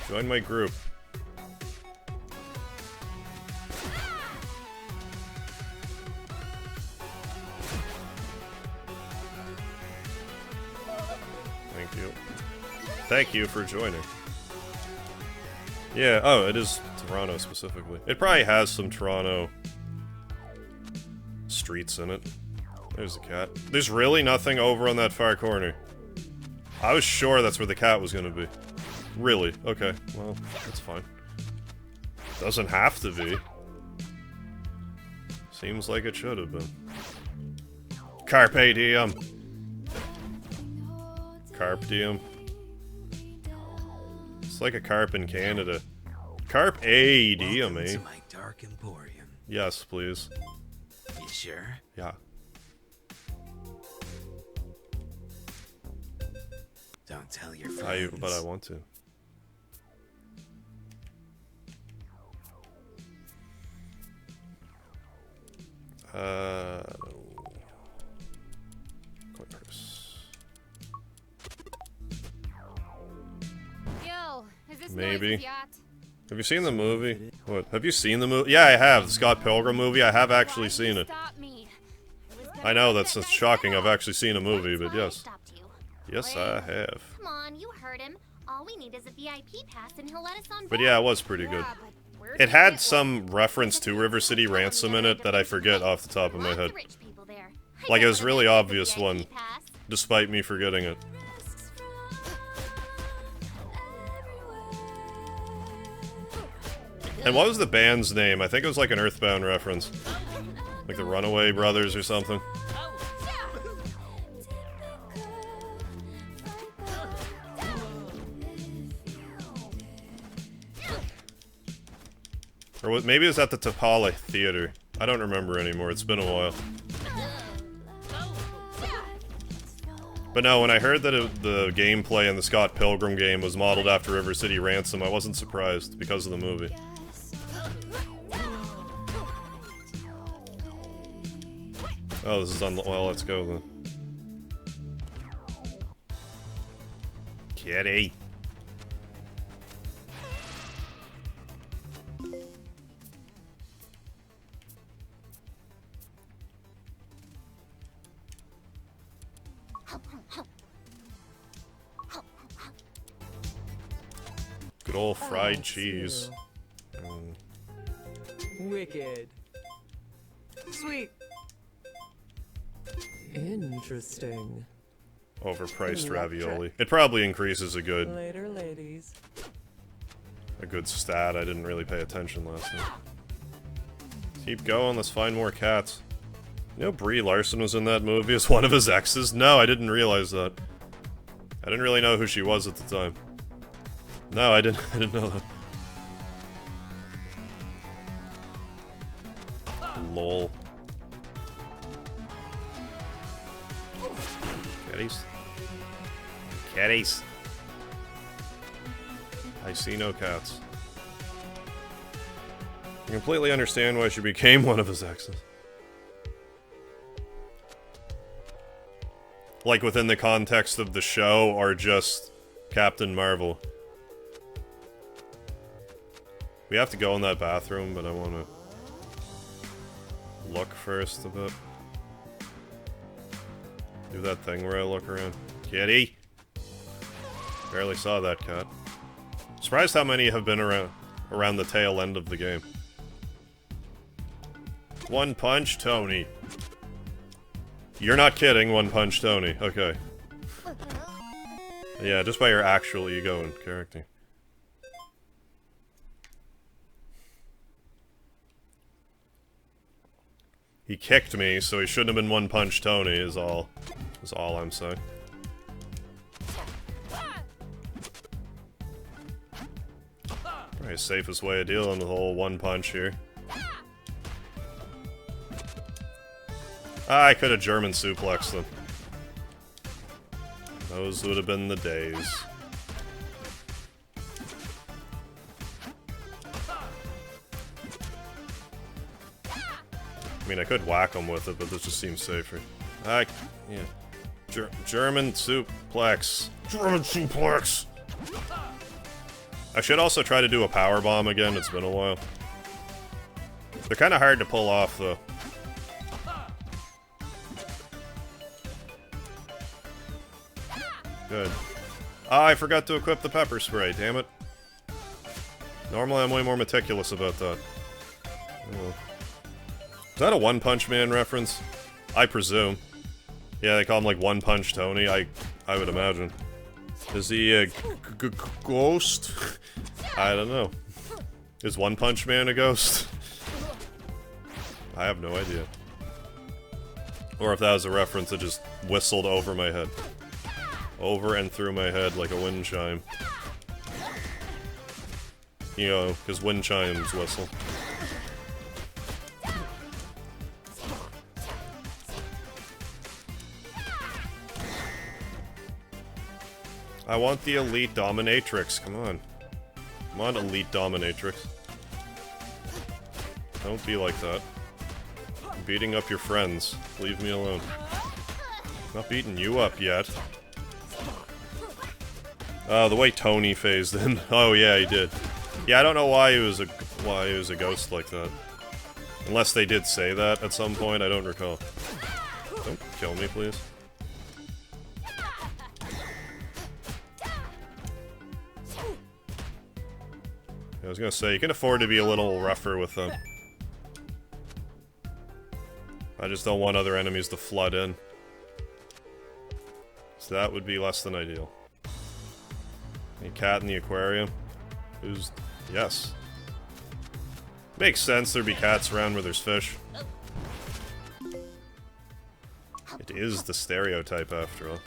Join my group. Thank you. Thank you for joining. Yeah, oh, it is Toronto specifically. It probably has some Toronto streets in it. There's a cat. There's really nothing over on that far corner. I was sure that's where the cat was gonna be. Really? Okay, well, that's fine. Doesn't have to be. Seems like it should have been. Carpe diem. Carpe diem. It's like a carp in Canada. Carp AED, Welcome me. to my dark emporium. Yes, please. You sure? Yeah. Don't tell your friends. But I want to. Yo, is this Maybe. Noise's yacht? Have you seen the movie? What? Have you seen the movie? Yeah, I have. The Scott Pilgrim movie. I have actually Why'd seen you it. stop me? I know that's shocking. I've actually seen a movie, That's but why I yes. stopped you. Yes, I have. Come on, you heard him. All we need is a VIP pass and he'll let us on board. But yeah, it was pretty good. Yeah, but where It did you had get some reference to River City Ransom in it that I forget off the top of my Lots head. of rich people there. Like, it was I really never obvious got a one. VIP pass. Despite me forgetting it. And what was the band's name? I think it was like an Earthbound reference. Like the Runaway Brothers or something. Or what, maybe it was at the Tapala Theater. I don't remember anymore, it's been a while. But no, when I heard that the gameplay in the Scott Pilgrim game was modeled after River City Ransom, I wasn't surprised because of the movie. Oh, this is well, let's go then. Kitty. Good old fried cheese. Wicked. Sweet. Interesting. Overpriced ravioli. It probably increases a good Later, ladies. stat. I didn't really pay attention last night. Keep going, let's find more cats. You know Brie Larson was in that movie as one of his exes? No, I didn't realize that. I didn't really know who she was at the time. No, I didn't know that. Lol. Catties. Catties. I see no cats. I completely understand why she became one of his exes. Like within the context of the show, or just Captain Marvel. We have to go in that bathroom, but I want to look first a bit. Do that thing where I look around. Kitty! Barely saw that cat. Surprised how many have been around the tail end of the game. One Punch Tony. You're not kidding, One Punch Tony. Okay. Yeah, just by your actual ego and character. He kicked me, so he shouldn't have been One Punch Tony, is all I'm saying. Probably safest way of dealing with the whole one punch here. I could have German suplexed them. Those would have been the days. I mean, I could whack him with it, but this just seems safer. Yeah. German suplex. German suplex! I should also try to do a power bomb again, it's been a while. They're kind of hard to pull off, though. Good. Ah, I forgot to equip the pepper spray, damn it. Normally I'm way more meticulous about that. Oh. Is that a One Punch Man reference? I presume. Yeah, they call him like One Punch Tony, I would imagine. Is he a ghost? I don't know. Is One Punch Man a ghost? I have no idea. Or if that was a reference that just whistled over my head. Over and through my head like a wind chime. you know, his wind chimes whistle. I want the elite dominatrix, come on. Come on, elite dominatrix. Don't be like that. I'm beating up your friends. Leave me alone. Not beating you up yet. The way Tony phased in. Oh yeah, he did. Yeah, I don't know why he was a ghost like that. Unless they did say that at some point, I don't recall. Don't kill me, please. I was gonna say, you can afford to be a little rougher with them. I just don't want other enemies to flood in. So that would be less than ideal. Any cat in the aquarium? Who's... yes. Makes sense there'd be cats around where there's fish. It is the stereotype after all.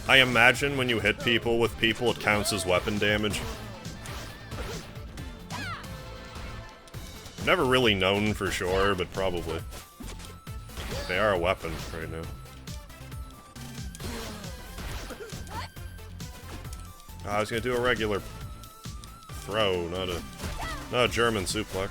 I imagine when you hit people with people, it counts as weapon damage. Never really known for sure, but probably. They are a weapon right now. I was gonna do a regular throw, not a German suplex.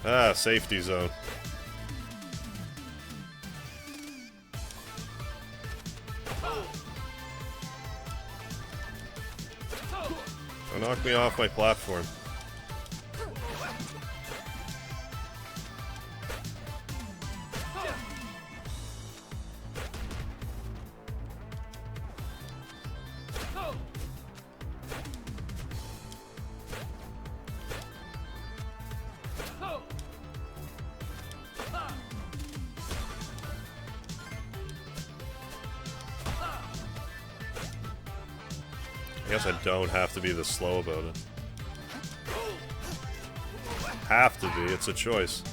Ah, safety zone. Don't knock me off my platform. I guess I don't have to be this slow about it. Have to be, it's a choice.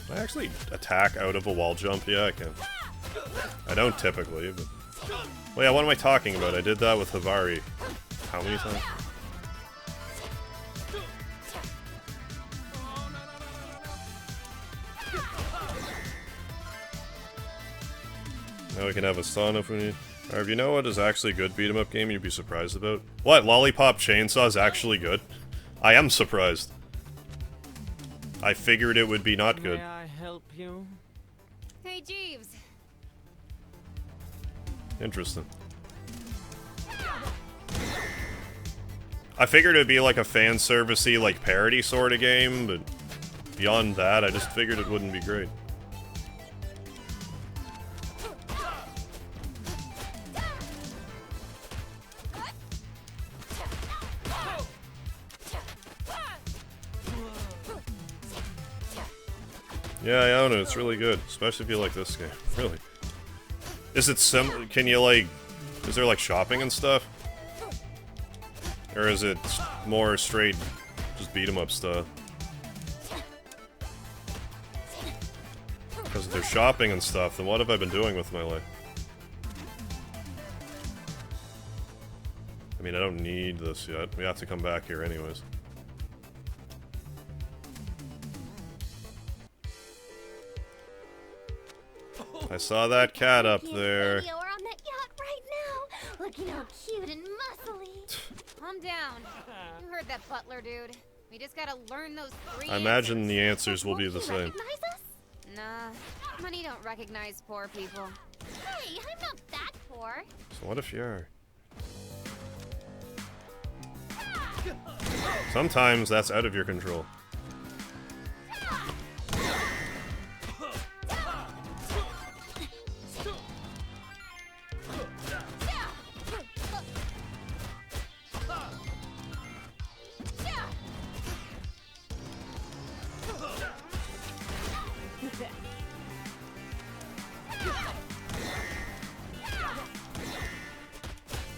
Can I actually attack out of a wall jump? Yeah, I can. I don't typically, but... well, yeah, what am I talking about? I did that with Havari. How many times? Now we can have a sauna if we need. Or if you know what is actually a good beat-em-up game you'd be surprised about? What? Lollipop Chainsaw is actually good? I am surprised. I figured it would be not good. May I help you? Hey, Jeeves. Interesting. I figured it'd be like a fan servicey, like parody sort of game, but beyond that, I just figured it wouldn't be great. Yeah, I own it. It's really good, especially if you like this game. Really. Is it can you, like... is there, like, shopping and stuff? Or is it more straight, just beat-em-up stuff? Because if there's shopping and stuff, then what have I been doing with my life? I mean, I don't need this yet. We have to come back here anyways. I saw that cat up there. We're on that yacht right now, looking all cute and muscly. Calm down. You heard that butler dude. We just gotta learn those 3 I imagine answers. the answers will be the same. Recognize us? Nah, money don't recognize poor people. Hey, I'm not that poor. So what if you are? Sometimes that's out of your control.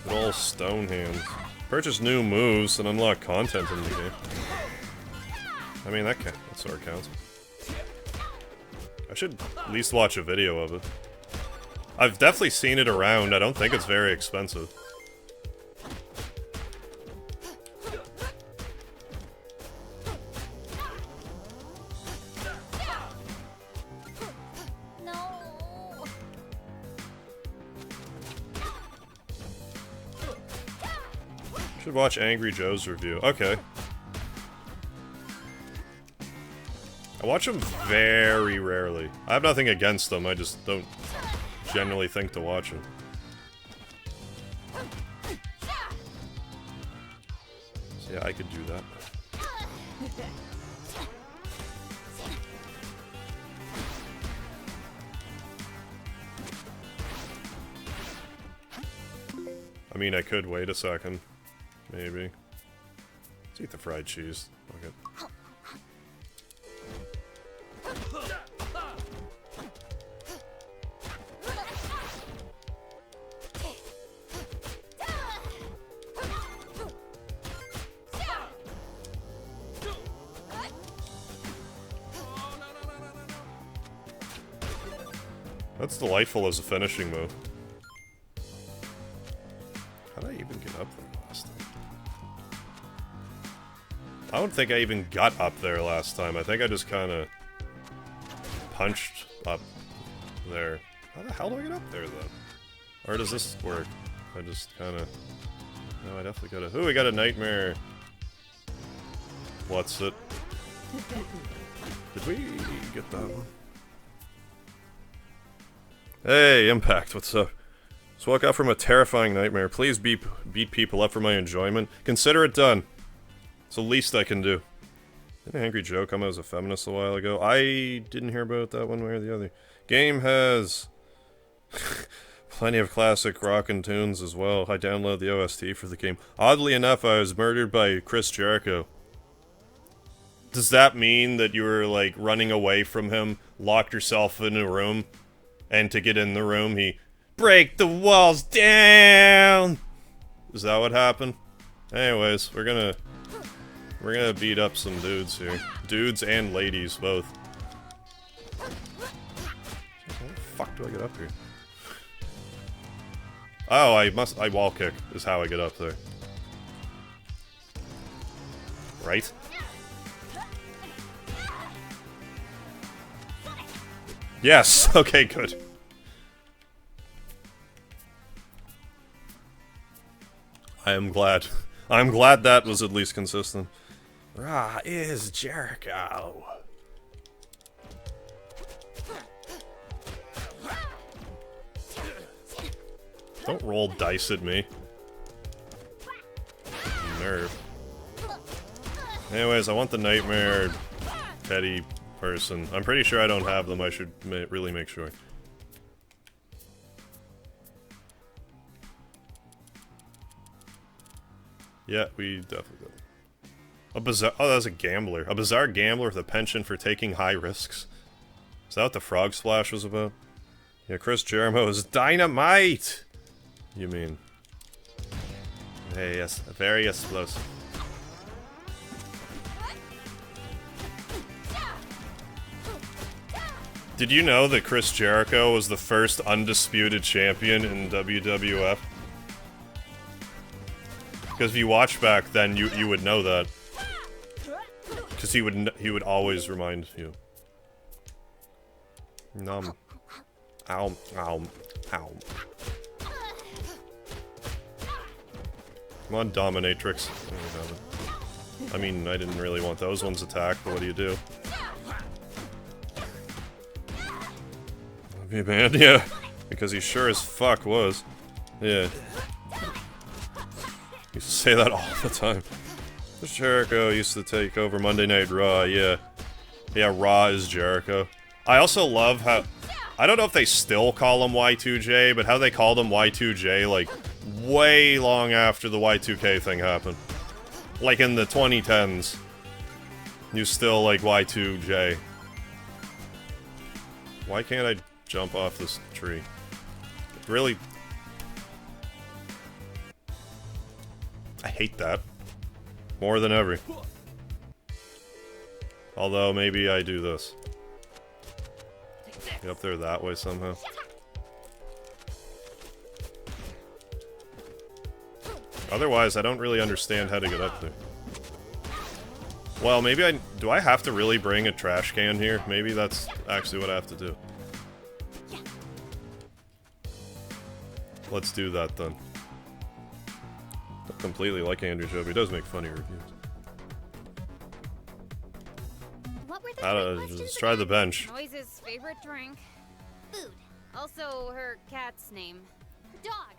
Good old stone hands. Purchase new moves and unlock content in the game. I mean, that sort of counts. I should at least watch a video of it. I've definitely seen it around. I don't think it's very expensive. Should watch Angry Joe's review. Okay. I watch them very rarely. I have nothing against them, I just don't generally think to watch them. So yeah, I could do that. I mean, I could wait a second. Maybe. Let's eat the fried cheese. Okay. That's delightful as a finishing move. How did I even get up there last time? I don't think I even got up there last time. I think I just kind of punched up there. How the hell do I get up there, then? Or does this work? I just kind of... No, I definitely gotta... Ooh, we got a nightmare! What's it? Did we get that one? Hey, Impact, what's up? Just woke up from a terrifying nightmare. Please beat people up for my enjoyment. Consider it done. It's the least I can do. Didn't Angry Joe come out as a feminist a while ago? I didn't hear about that one way or the other. Game has plenty of classic rockin' tunes as well. I downloaded the OST for the game. Oddly enough, I was murdered by Chris Jericho. Does that mean that you were, like, running away from him, locked yourself in a room, and to get in the room, he... Break the walls down! Is that what happened? Anyways, we're gonna beat up some dudes here. Dudes and ladies, both. How the fuck do I get up here? Oh, I wall kick is how I get up there. Right? Yes! Okay, good. I am glad. I'm glad that was at least consistent. Ra is Jericho. Don't roll dice at me. Nerve. Anyways, I want the nightmare Teddy person. I'm pretty sure I don't have them. I should really make sure. Yeah, we definitely did. A bizarre... Oh, that was a gambler. A bizarre gambler with a penchant for taking high risks. Is that what the frog splash was about? Yeah, Chris Jericho is dynamite! You mean... Hey, yes, very explosive. Did you know that Chris Jericho was the first undisputed champion in WWF? Because if you watch back then, you would know that. Because he would always remind you. Nom. Ow, ow, ow. Come on, Dominatrix. I mean, I didn't really want those ones attacked, but what do you do? Okay, man, yeah. Because he sure as fuck was. Yeah. Used to say that all the time. Jericho used to take over Monday Night Raw, yeah. Yeah, Raw is Jericho. I also love how... I don't know if they still call him Y2J, but how they called him Y2J, like, way long after the Y2K thing happened. Like, in the 2010s. You still like Y2J. Why can't I jump off this tree? Really... I hate that. More than ever. Although, maybe I do this. Get up there that way somehow. Otherwise, I don't really understand how to get up there. Well, maybe do I have to really bring a trash can here? Maybe that's actually what I have to do. Let's do that then. Not completely like Andrew Job, he does make funny reviews. What were I the don't know, just try the bench. Noise's favorite drink. Food. Also, her cat's name. Dog.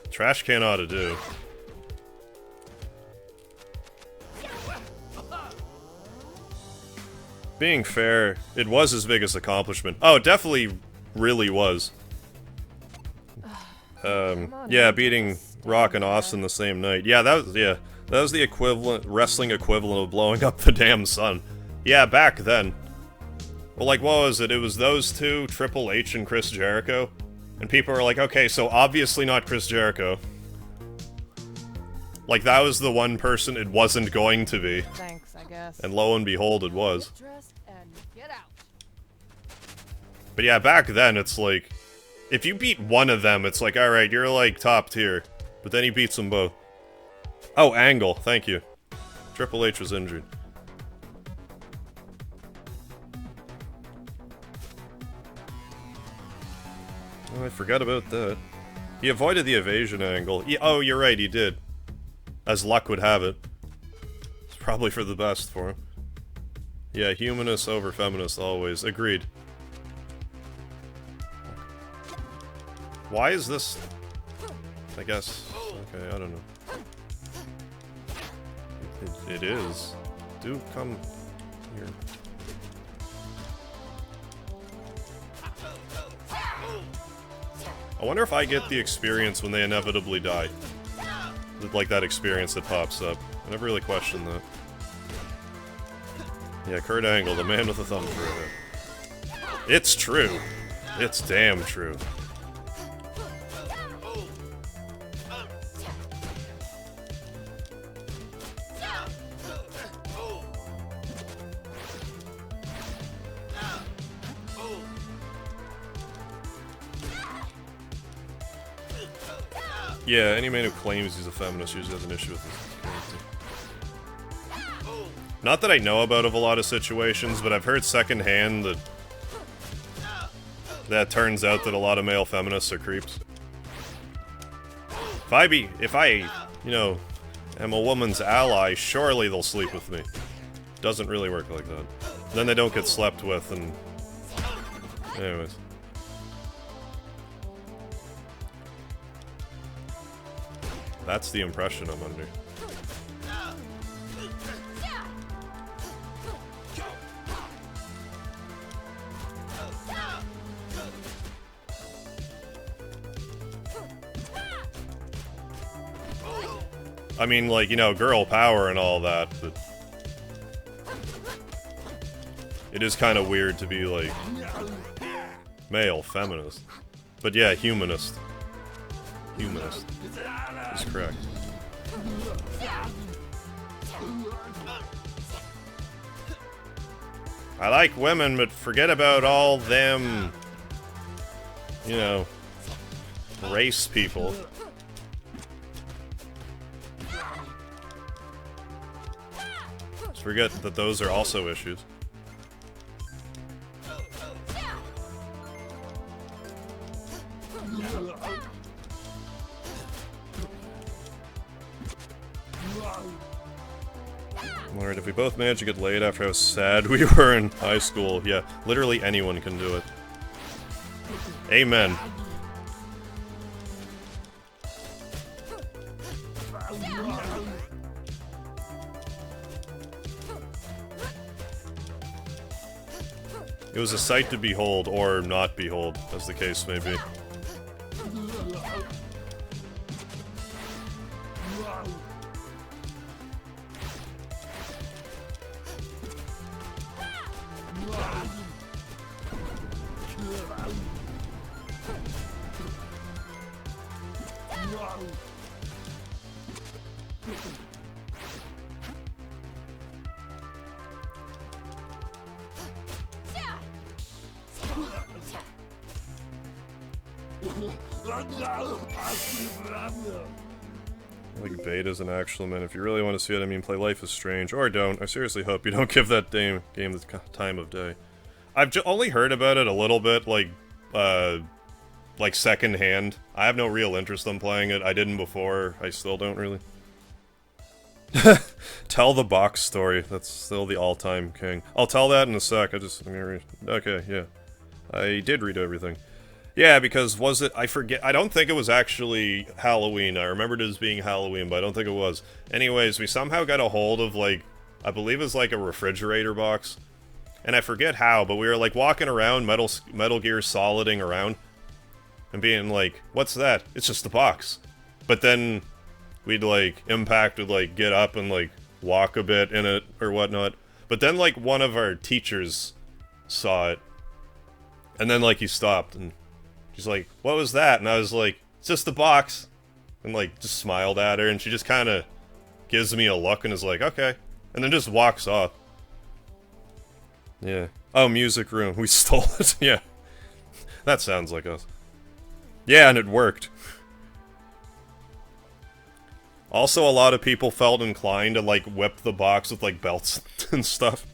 Trash can ought to do. Being fair, it was his biggest accomplishment. Oh, it definitely really was. Yeah, beating Rock and Austin the same night. Yeah, that was the equivalent, wrestling equivalent of blowing up the damn sun. Yeah, back then. Well, like, what was it? It was those two, Triple H and Chris Jericho. And people were like, okay, so obviously not Chris Jericho. Like, that was the one person it wasn't going to be. Thanks, I guess. And lo and behold, it was. Get dressed and get out. But yeah, back then, it's like, if you beat one of them, it's like, alright, you're like top tier. But then he beats them both. Oh, Angle, thank you. Triple H was injured. Oh, I forgot about that. He avoided the evasion angle. Oh, you're right, he did. As luck would have it. It's probably for the best for him. Yeah, humanist over feminist always. Agreed. Why is this... I guess... Okay, I don't know. It is. Do come here. I wonder if I get the experience when they inevitably die. Like that experience that pops up. I never really questioned that. Yeah, Kurt Angle, the man with the thumb for it. It's true. It's damn true. Yeah, any man who claims he's a feminist usually has an issue with this character. Not that I know about of a lot of situations, but I've heard secondhand that turns out that a lot of male feminists are creeps. If I, you know, am a woman's ally, surely they'll sleep with me. Doesn't really work like that. Then they don't get slept with, and... Anyways. That's the impression I'm under. I mean, like, you know, girl power and all that, but... It is kind of weird to be, like... male feminist. But yeah, humanist. Humanist. Is correct. I like women, but forget about all them, you know, race people. Just forget that those are also issues. Alright, if we both managed to get laid after how sad we were in high school, yeah, literally anyone can do it. Amen. It was a sight to behold, or not behold, as the case may be. Like betas and actual men. If you really want to see it, I mean, play Life is Strange. Or don't. I seriously hope you don't give that game the time of day. I've only heard about it a little bit, like secondhand. I have no real interest in playing it. I didn't before. I still don't really. Tell the box story. That's still the all-time king. I'll tell that in a sec. Okay, yeah. I did read everything. Yeah, because was it... I forget... I don't think it was actually Halloween. I remembered it as being Halloween, but I don't think it was. Anyways, we somehow got a hold of, like... I believe it was, like, a refrigerator box. And I forget how, but we were, like, walking around, Metal Gear Soliding around. And being like, what's that? It's just the box. But then... we'd, like, Impact would, like, get up and, like, walk a bit in it, or whatnot. But then, like, one of our teachers saw it. And then, like, he stopped, and she's like, what was that? And I was like, it's just the box. And, like, just smiled at her, and she just kind of gives me a look and is like, okay. And then just walks off. Yeah. Oh, music room. We stole it. Yeah. That sounds like us. Yeah, and it worked. Also, a lot of people felt inclined to, like, whip the box with, like, belts and stuff.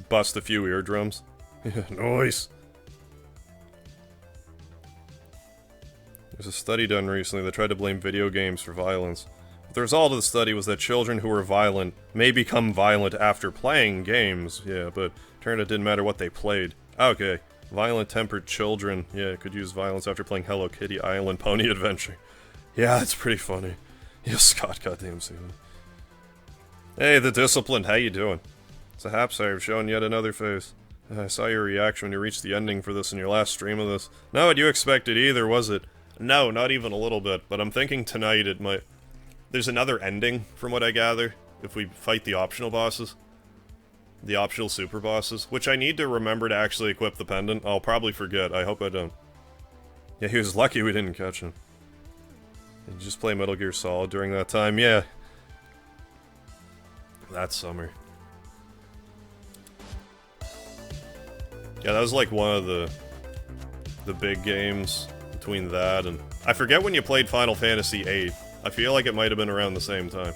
Bust a few eardrums. Yeah, noise. There's a study done recently that tried to blame video games for violence. The result of the study was that children who were violent may become violent after playing games. Yeah, but turned out it didn't matter what they played. Okay. Violent-tempered children, yeah, could use violence after playing Hello Kitty Island Pony Adventure. Yeah, that's pretty funny. Yeah, Scott, goddamn Susan. Hey, the Disciplined, how you doing? It's a hapsire, I've shown yet another face. I saw your reaction when you reached the ending for this in your last stream of this. Not what you expected either, was it? No, not even a little bit, but I'm thinking tonight it might... There's another ending, from what I gather, if we fight the optional bosses. The optional super bosses, which I need to remember to actually equip the pendant. I'll probably forget, I hope I don't. Yeah, he was lucky we didn't catch him. Did you just play Metal Gear Solid during that time? Yeah. That summer. Yeah, that was like one of the big games between that and... I forget when you played Final Fantasy VIII. I feel like it might have been around the same time.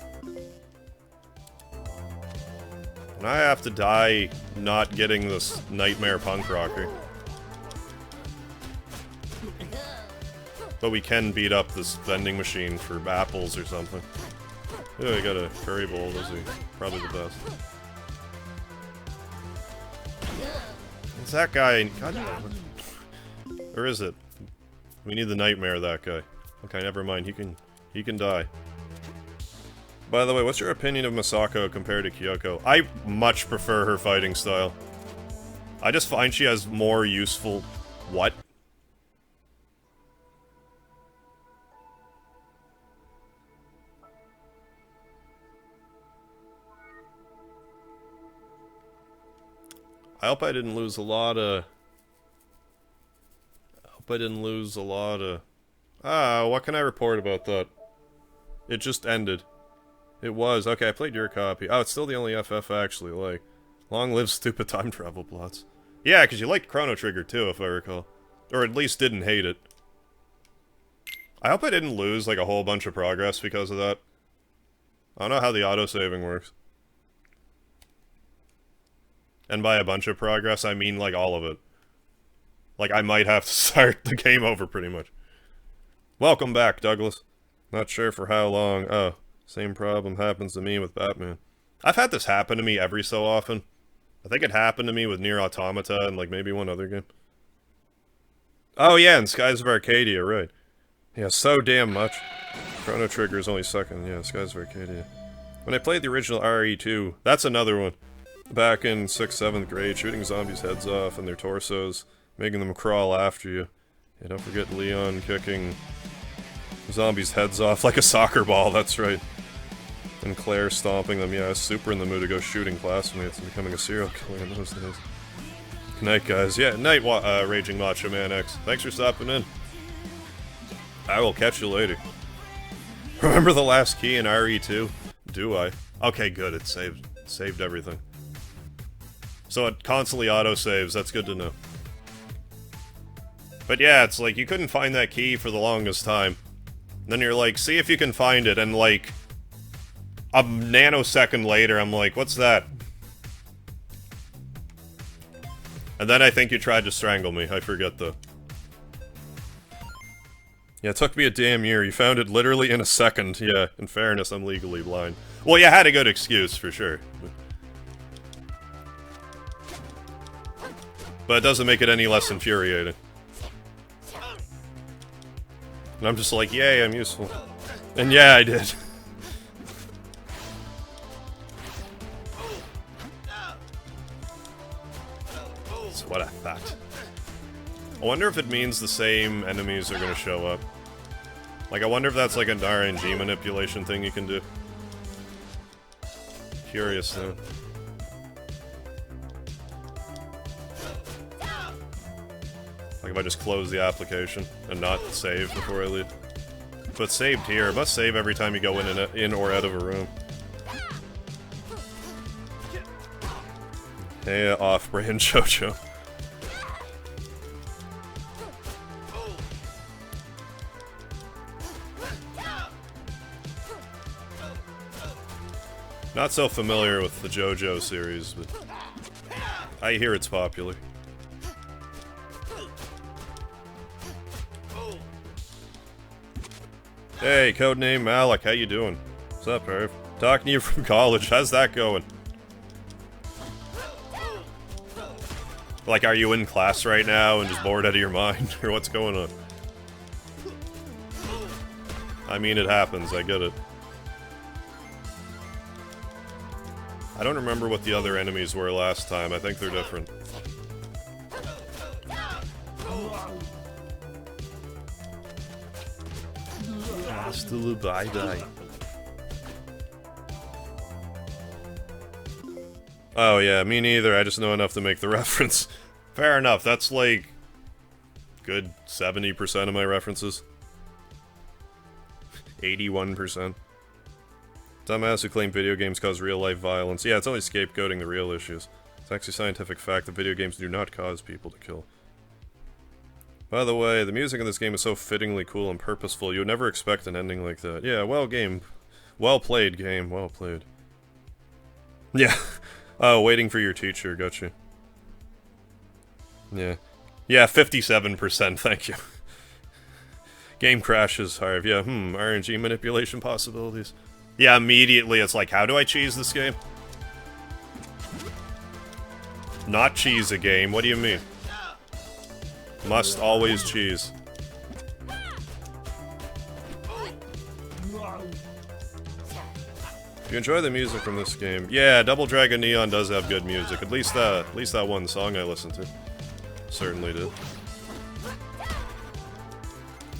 And I have to die not getting this Nightmare Punk Rocker. But we can beat up this vending machine for apples or something. Yeah, I got a curry bowl, those are probably the best. It's that guy. God damn it. Or is it? We need the nightmare of that guy. Okay, never mind. He can die. By the way, what's your opinion of Misako compared to Kyoko? I much prefer her fighting style. I just find she has more useful... What? I hope I didn't lose a lot of... Ah, what can I report about that? It just ended. It was. Okay, I played your copy. Oh, it's still the only FF I actually like. Long live stupid time travel plots. Yeah, because you liked Chrono Trigger too, if I recall. Or at least didn't hate it. I hope I didn't lose, like, a whole bunch of progress because of that. I don't know how the autosaving works. And by a bunch of progress, I mean, like, all of it. Like, I might have to start the game over, pretty much. Welcome back, Douglas. Not sure for how long. Oh, same problem happens to me with Batman. I've had this happen to me every so often. I think it happened to me with Nier Automata and, like, maybe one other game. Oh, yeah, and Skies of Arcadia, right. Yeah, so damn much. Chrono Trigger is only second. Yeah, Skies of Arcadia. When I played the original RE2, that's another one. Back in 6th, 7th grade, shooting zombies' heads off and their torsos, making them crawl after you. Yeah, don't forget Leon kicking zombies' heads off like a soccer ball, that's right. And Claire stomping them. Yeah, I was super in the mood to go shooting classmates and becoming a serial killer in those days. Good night, guys. Yeah, night, Raging Macho Man X. Thanks for stopping in. I will catch you later. Remember the last key in RE2? Do I? Okay, good, it saved everything. So it constantly auto-saves, that's good to know. But yeah, it's like, you couldn't find that key for the longest time. Then you're like, see if you can find it, and like, a nanosecond later, I'm like, what's that? And then I think you tried to strangle me, I forget though. Yeah, it took me a damn year, you found it literally in a second. Yeah, in fairness, I'm legally blind. Well, you had a good excuse, for sure. But it doesn't make it any less infuriating. And I'm just like, yay, I'm useful. And yeah, I did. That's what I thought. I wonder if it means the same enemies are gonna show up. Like, I wonder if that's like an RNG manipulation thing you can do. Curious, though. Like if I just close the application and not save before I leave. But saved here. It must save every time you go in or out of a room. Hey, off-brand JoJo. Not so familiar with the JoJo series, but I hear it's popular. Hey, codename Malik, how you doing? What's up, Merv? Talking to you from college, how's that going? Like, are you in class right now and just bored out of your mind, or what's going on? I mean, it happens, I get it. I don't remember what the other enemies were last time, I think they're different. Hasta bye-bye. Oh yeah, me neither, I just know enough to make the reference. Fair enough, that's like... good 70% of my references. 81%. Dumbass who claim video games cause real-life violence. Yeah, it's only scapegoating the real issues. It's actually a scientific fact that video games do not cause people to kill. By the way, the music in this game is so fittingly cool and purposeful, you would never expect an ending like that. Yeah, well played, game. Well played. Yeah. Oh, waiting for your teacher, gotcha. Yeah. Yeah, 57%, thank you. Game crashes, Harv. Yeah, RNG manipulation possibilities. Yeah, immediately it's like, how do I cheese this game? Not cheese a game, what do you mean? Must always cheese. Do you enjoy the music from this game? Yeah, Double Dragon Neon does have good music. At least that one song I listened to. Certainly did.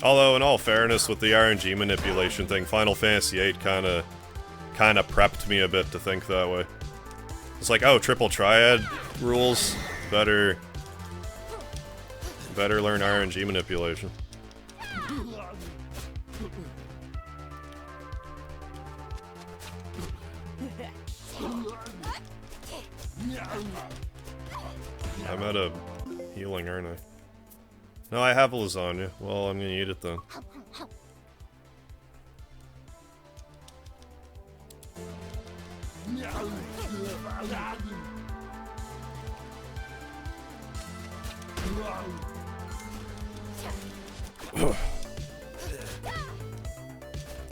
Although, in all fairness, with the RNG manipulation thing, Final Fantasy VIII kinda prepped me a bit to think that way. It's like, oh, triple triad rules? Better learn RNG manipulation. I'm out of healing, aren't I? No, I have lasagna. Well, I'm gonna eat it then.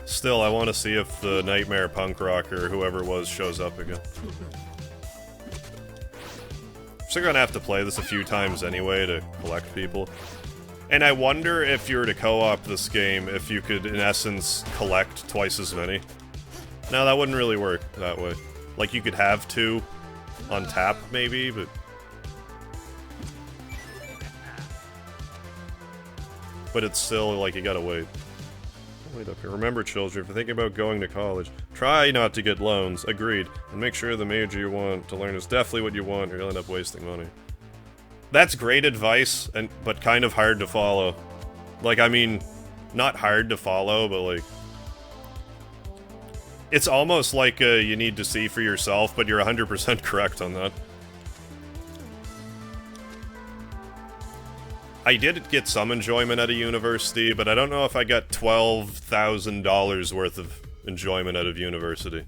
Still, I want to see if the Nightmare Punk Rocker, whoever it was, shows up again. I'm still gonna have to play this a few times anyway to collect people. And I wonder if you were to co-op this game, if you could, in essence, collect twice as many. No, that wouldn't really work that way. Like, you could have two on tap, maybe, but... But it's still, like, you gotta wait. Wait up here. Remember, children, if you're thinking about going to college, try not to get loans. Agreed. And make sure the major you want to learn is definitely what you want, or you'll end up wasting money. That's great advice, but kind of hard to follow. Like, I mean, not hard to follow, but like... It's almost like you need to see for yourself, but you're 100% correct on that. I did get some enjoyment at a university, but I don't know if I got $12,000 worth of enjoyment out of university.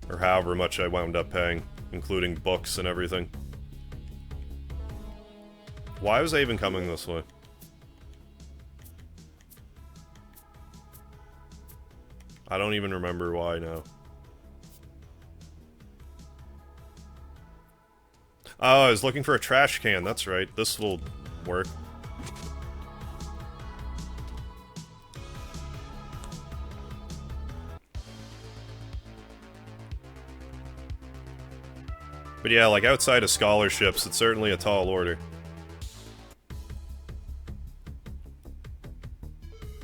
Or however much I wound up paying, including books and everything. Why was I even coming this way? I don't even remember why now. Oh, I was looking for a trash can, that's right. This will work. But yeah, like outside of scholarships, it's certainly a tall order.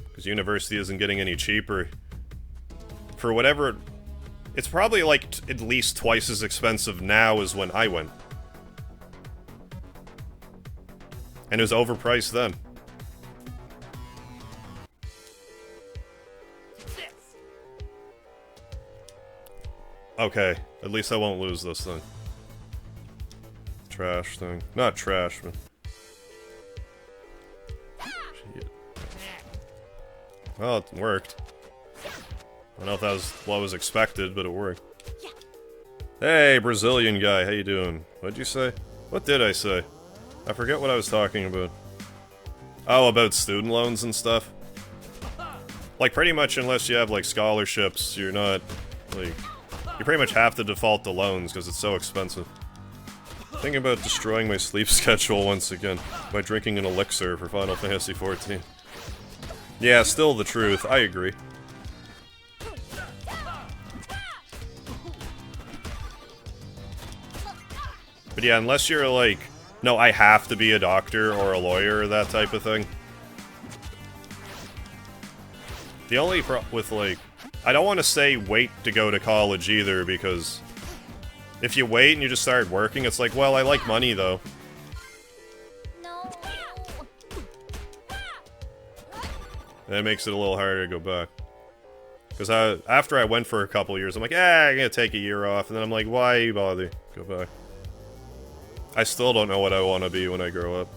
Because university isn't getting any cheaper. For whatever... It's probably like at least twice as expensive now as when I went. And it was overpriced then. Okay, at least I won't lose this thing. Trash thing. Not trash, but... Shit. Well, it worked. I don't know if that was what was expected, but it worked. Hey, Brazilian guy, how you doing? What'd you say? What did I say? I forget what I was talking about. Oh, about student loans and stuff? Like, pretty much unless you have, like, scholarships, you're not, like... You pretty much have to default to loans, because it's so expensive. Thinking about destroying my sleep schedule once again, by drinking an elixir for Final Fantasy XIV. Yeah, still the truth, I agree. But yeah, unless you're like... No, I have to be a doctor or a lawyer or that type of thing. The only with, like... I don't want to say wait to go to college either, because... If you wait and you just start working, it's like, well, I like money, though. No. And it makes it a little harder to go back. Because after I went for a couple years, I'm like, I'm gonna take a year off. And then I'm like, why bother? Go back. I still don't know what I want to be when I grow up.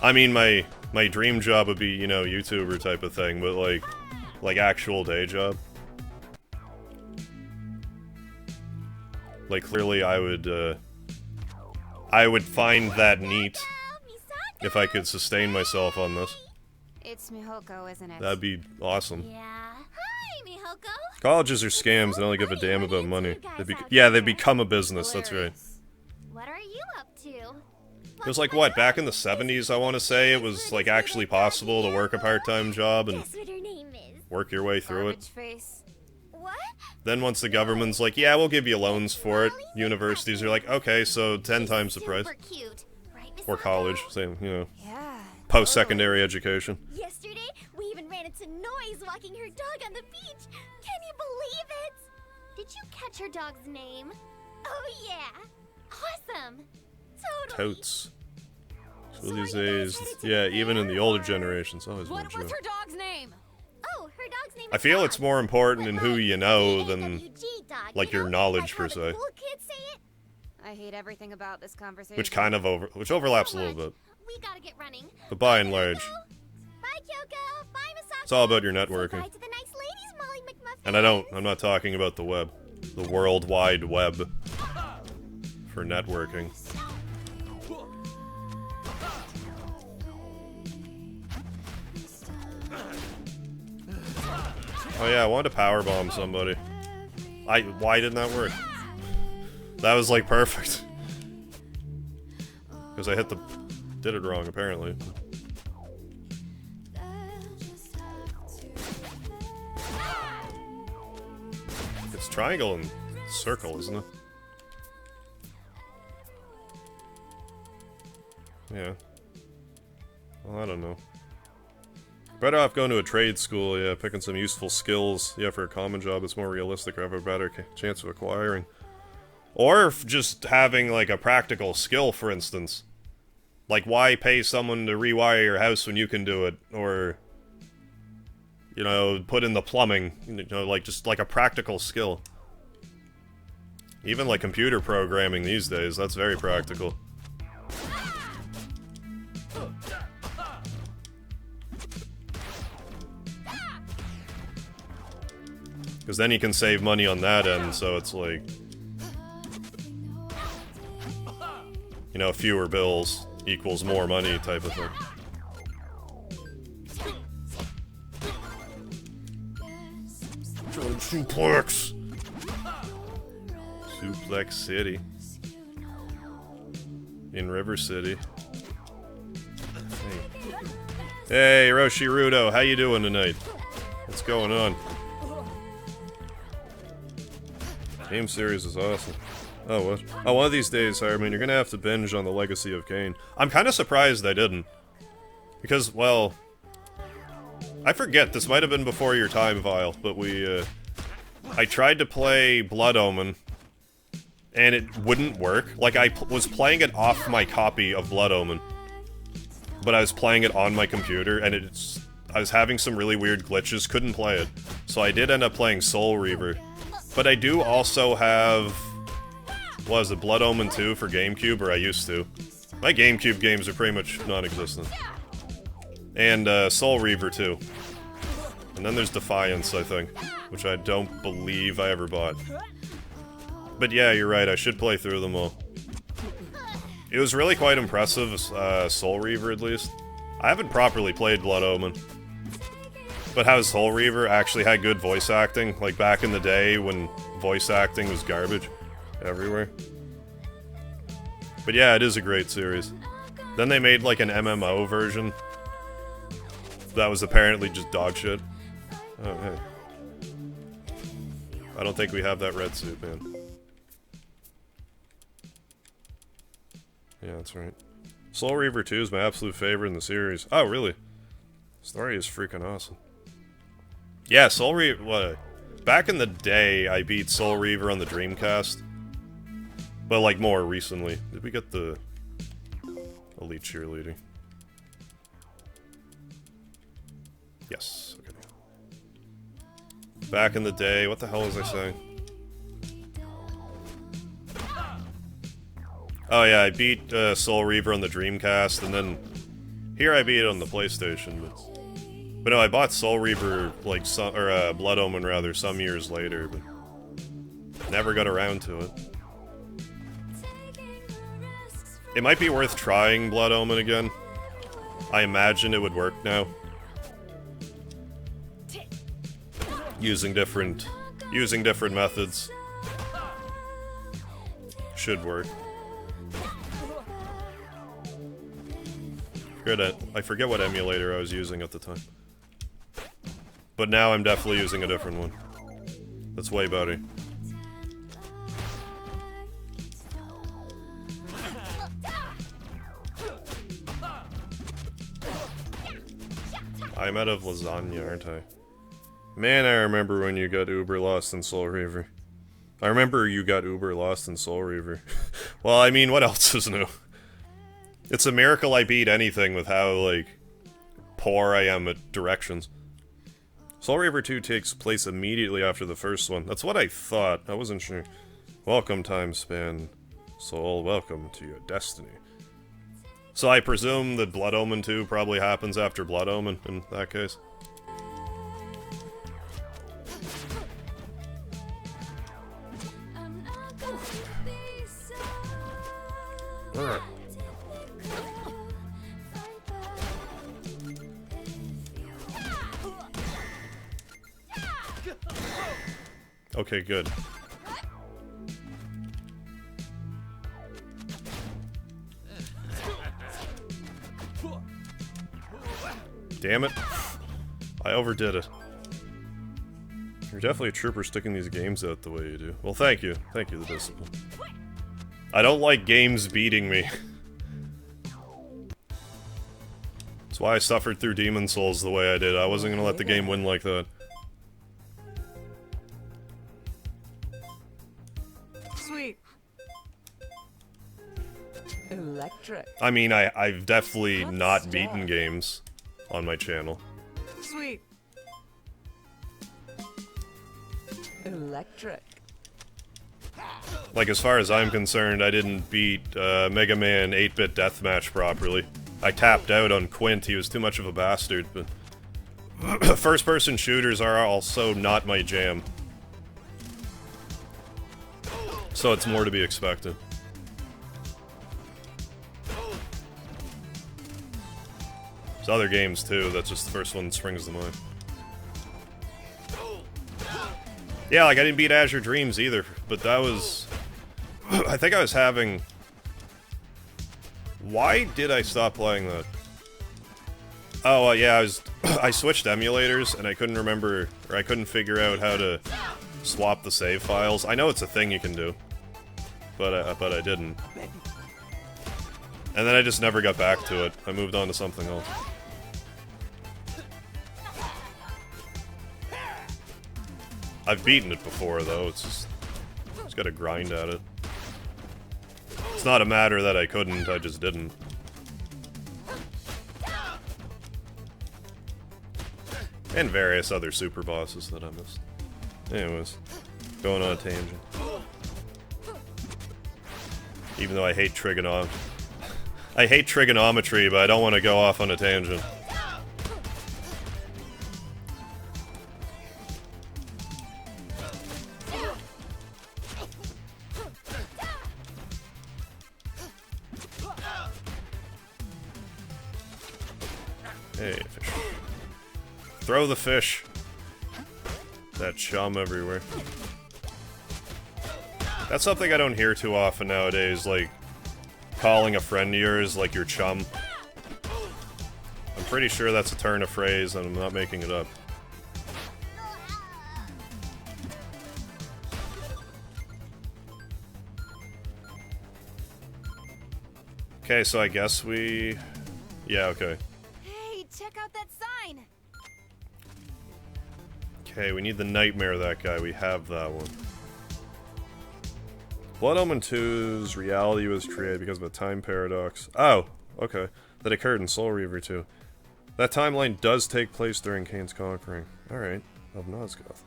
I mean, my dream job would be, you know, YouTuber type of thing, but like actual day job. Like, clearly I would find that neat if I could sustain myself on this. It's Mihoko, isn't it? That'd be awesome. Yeah. Hi, Mihoko. Colleges are scams, they only give a damn about money. They become a business, that's right. What are you up to? It was like, what, back in the 70s, I want to say, it was like actually possible to work a part-time job and Guess what her name is? work your way through it. Garbage face. What? Then once the government's like, yeah, we'll give you loans for it, universities are like, okay, so 10 times the price. Super cute, right, Or Misako? college, same, you know, Yeah. post-secondary education. Yesterday, we even ran into Noise walking her dog on the beach. Can you believe it? Did you catch her dog's name? Oh yeah. Awesome. Totally. Totes. So these days, yeah, even in the older generations, always been What true. was her dog's name? Oh, her dog's name I is feel Dog. it's more important in But, who you know than, DAWG dog, like, you your know? knowledge, Like how per the se. cool kids say it. I hate everything about this conversation. Which kind of which overlaps a So little much. bit. We gotta get running. But by and large, Bye, Kyoko. Bye, Misako. it's all about your Say networking. bye to the nice ladies, Molly McMuffin. And I'm not talking about the web. The World Wide Web. For networking. Oh yeah, I wanted to powerbomb somebody. Why didn't that work? That was like perfect. Because I did it wrong apparently. It's triangle and circle, isn't it? Yeah. Well, I don't know. Better off going to a trade school, yeah, picking some useful skills. Yeah, for a common job, it's more realistic or have a better chance of acquiring. Or just having, like, a practical skill, for instance. Like, why pay someone to rewire your house when you can do it? Or, you know, put in the plumbing. You know, like, just, like, a practical skill. Even, like, computer programming these days, that's very practical. Because then you can save money on that end, so it's like... You know, fewer bills equals more money type of thing. Suplex! Suplex City. In River City. Hey, Roshirudo, how you doing tonight? What's going on? Game series is awesome. Oh, what? Oh, one of these days, Harman, you're gonna have to binge on the Legacy of Kain. I'm kinda surprised I didn't. Because, well... I forget, this might have been before your time, Vile, but I tried to play Blood Omen, and it wouldn't work. Like, I was playing it off my copy of Blood Omen, but I was playing it on my computer, and I was having some really weird glitches, couldn't play it. So I did end up playing Soul Reaver. But I do also have... What is it, Blood Omen 2 for GameCube, or I used to. My GameCube games are pretty much non-existent. And, Soul Reaver 2. And then there's Defiance, I think, which I don't believe I ever bought. But yeah, you're right, I should play through them all. It was really quite impressive, Soul Reaver at least. I haven't properly played Blood Omen. But how Soul Reaver actually had good voice acting, like back in the day when voice acting was garbage everywhere. But yeah, it is a great series. Then they made like an MMO version that was apparently just dog shit. Oh, hey. I don't think we have that red suit, man. Yeah, that's right. Soul Reaver 2 is my absolute favorite in the series. Oh, really? Story is freaking awesome. Yeah, Soul Reaver... What? Back in the day, I beat Soul Reaver on the Dreamcast. But, like, more recently. Did we get the... Elite Cheerleading? Yes. Okay. Back in the day... What the hell was I saying? Oh yeah, I beat Soul Reaver on the Dreamcast, and then... Here I beat it on the PlayStation, but no, I bought Soul Reaver, like, Blood Omen, rather, some years later, but... Never got around to it. It might be worth trying Blood Omen again. I imagine it would work now. Using different methods. Should work. I forget what emulator I was using at the time. But now I'm definitely using a different one. That's way better. I'm out of lasagna, aren't I? Man, I remember when you got uber lost in Soul Reaver. I remember you got uber lost in Soul Reaver. Well, I mean, what else is new? It's a miracle I beat anything with how, like, poor I am at directions. Soul Reaver 2 takes place immediately after the first one. That's what I thought. I wasn't sure. Welcome, time span. Soul, welcome to your destiny. So I presume that Blood Omen 2 probably happens after Blood Omen, in that case. Alright. Okay, good. Damn it. I overdid it. You're definitely a trooper sticking these games out the way you do. Well, thank you. Thank you, the discipline. I don't like games beating me. That's why I suffered through Demon Souls the way I did. I wasn't gonna let the game win like that. Sweet. Electric. I mean, I've definitely not beaten games on my channel. Sweet. Electric. Like, as far as I'm concerned, I didn't beat Mega Man 8-bit Deathmatch properly. I tapped out on Quint, he was too much of a bastard, but... First-person shooters are also not my jam. So it's more to be expected. There's other games too, that's just the first one that springs to mind. Yeah, like I didn't beat Azure Dreams either, but that was... I think I was having... Why did I stop playing that? Oh, yeah, I switched emulators, and I couldn't remember, or I couldn't figure out how to swap the save files. I know it's a thing you can do, but I didn't. And then I just never got back to it. I moved on to something else. I've beaten it before, though. It's gotta grind at it. It's not a matter that I couldn't, I just didn't. And various other super bosses that I missed. Anyways, going on a tangent. Even though I hate I hate trigonometry, but I don't want to go off on a tangent. Hey, fish. Throw the fish. That chum everywhere. That's something I don't hear too often nowadays, like calling a friend of yours like your chum. I'm pretty sure that's a turn of phrase and I'm not making it up. Okay, so I guess we... Yeah, okay. Hey, check out that sign! Okay, we need the nightmare of that guy. We have that one. Blood Omen 2's reality was created because of a time paradox. Oh, okay. That occurred in Soul Reaver 2. That timeline does take place during Kane's conquering. Alright, of Nosgoth.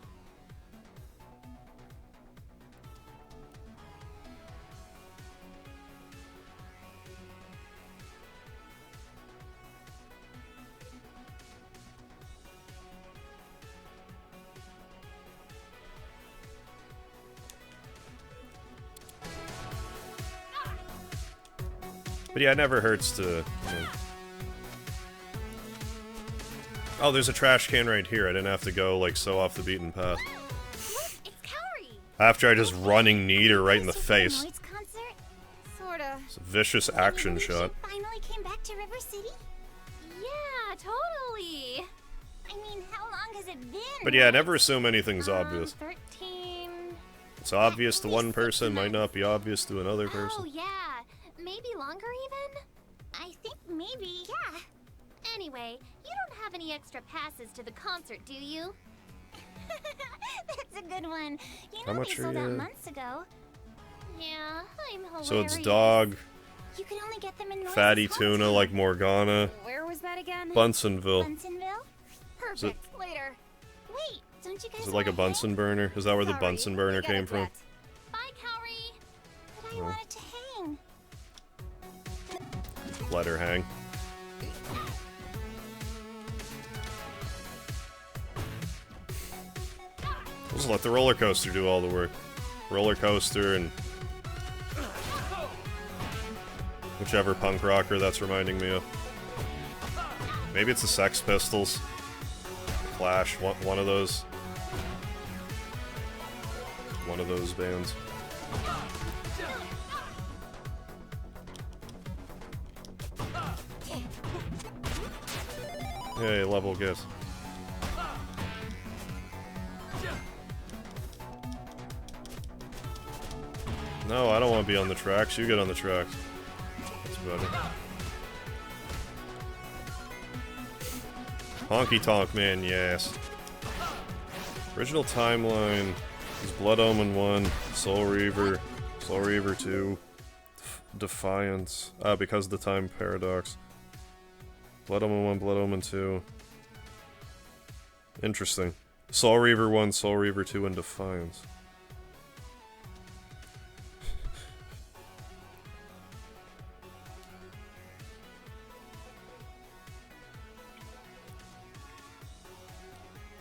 But yeah, it never hurts to, you know. Oh, there's a trash can right here. I didn't have to go, like, so off the beaten path. Look, it's Kaori. After I just running kneed her right in the face. Noise concert? Sorta. It's a vicious action Maybe shot. she finally came back to River City? Yeah, totally. I mean, how long has it been? But yeah, never assume anything's Um, obvious. 13... It's obvious to one person, might not be obvious to another Oh, person. yeah. Maybe longer, even? I think maybe, yeah. Anyway, you don't have any extra passes to the concert, do you? That's a good one. You How know much they are sold out you- months ago. Yeah, I'm hilarious. So it's dog, You can only get them in Noise's fatty tuna hometown. like Morgana, Where was that again? Bunsonville. Bunsonville? Perfect. Later. Wait, don't you guys Is it like a wanna Bunsen burner? Is that where the Sorry, Bunsen burner we got a came from? vet. Bye, Kaori. But I Oh. wanted to hang. Let her hang. Just let the roller coaster do all the work. Roller coaster and whichever punk rocker that's reminding me of. Maybe it's the Sex Pistols, Clash, one of those. One of those bands. Hey, level get. No, I don't want to be on the tracks. You get on the tracks. That's better. Honky Tonk Man, yes. Original timeline is Blood Omen 1, Soul Reaver 2, Defiance. Because of the time paradox. Blood Omen 1, Blood Omen 2. Interesting. Soul Reaver 1, Soul Reaver 2, and Defiance.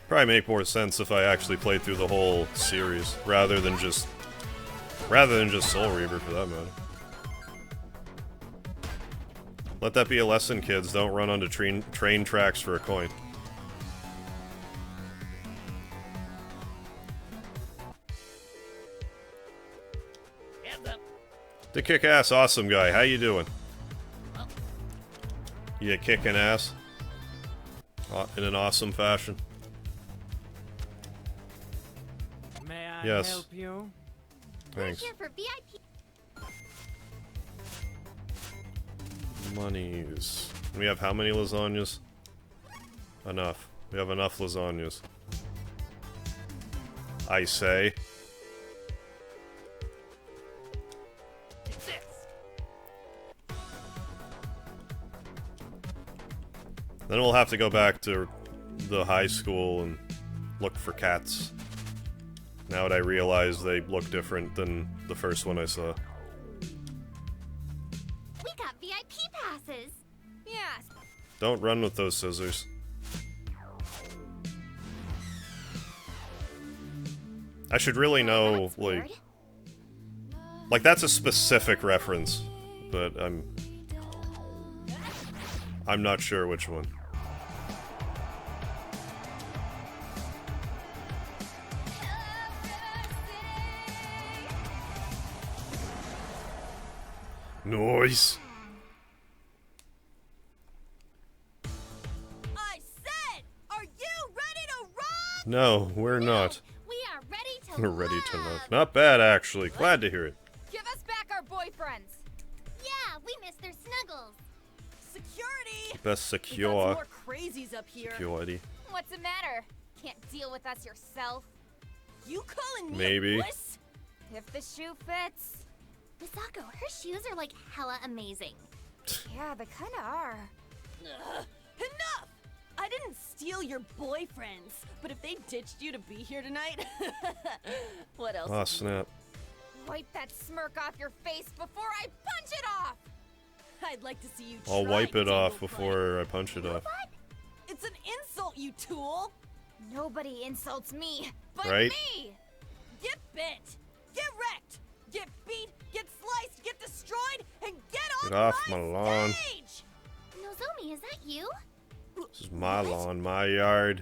Probably make more sense if I actually played through the whole series, rather than just Rather than just Soul Reaver for that matter. Let that be a lesson, kids. Don't run onto train tracks for a coin. The kick-ass awesome guy, how you doing? You kicking ass? In an awesome fashion. May I Yes. help you? Thanks. We're here for VIP. Monies. We have how many lasagnas? Enough. We have enough lasagnas. I say. Then we'll have to go back to the high school and look for cats. Now that I realize they look different than the first one I saw. We got VIP passes. Yes. Don't run with those scissors. I should really know, like that's a specific reference, but I'm not sure which one. Noise. I said, are you ready to rock? No, we're not. We are ready to We're ready to love. Not bad, actually. Glad to hear it. Give us back our boyfriends. Yeah, we miss their snuggles. Security! Best We got some secure more crazies up here. security. What's the matter? Can't deal with us yourself? You calling me Maybe. a wuss? If the shoe fits. Misako, her shoes are like hella amazing. Yeah, they kinda are. Enough! I didn't steal your boyfriends, but if they ditched you to be here tonight, what else? Oh, snap. Wipe that smirk off your face before I punch it off! I'd like to see you I'll try, wipe it off Dingle before I punch it off. What? It's an insult, you tool! Nobody insults me, but Right? me! Get bit! Get wrecked! Get beat! Get sliced! Get destroyed! And get off my my lawn. stage! Nozomi, is that you? This is my lawn, my yard.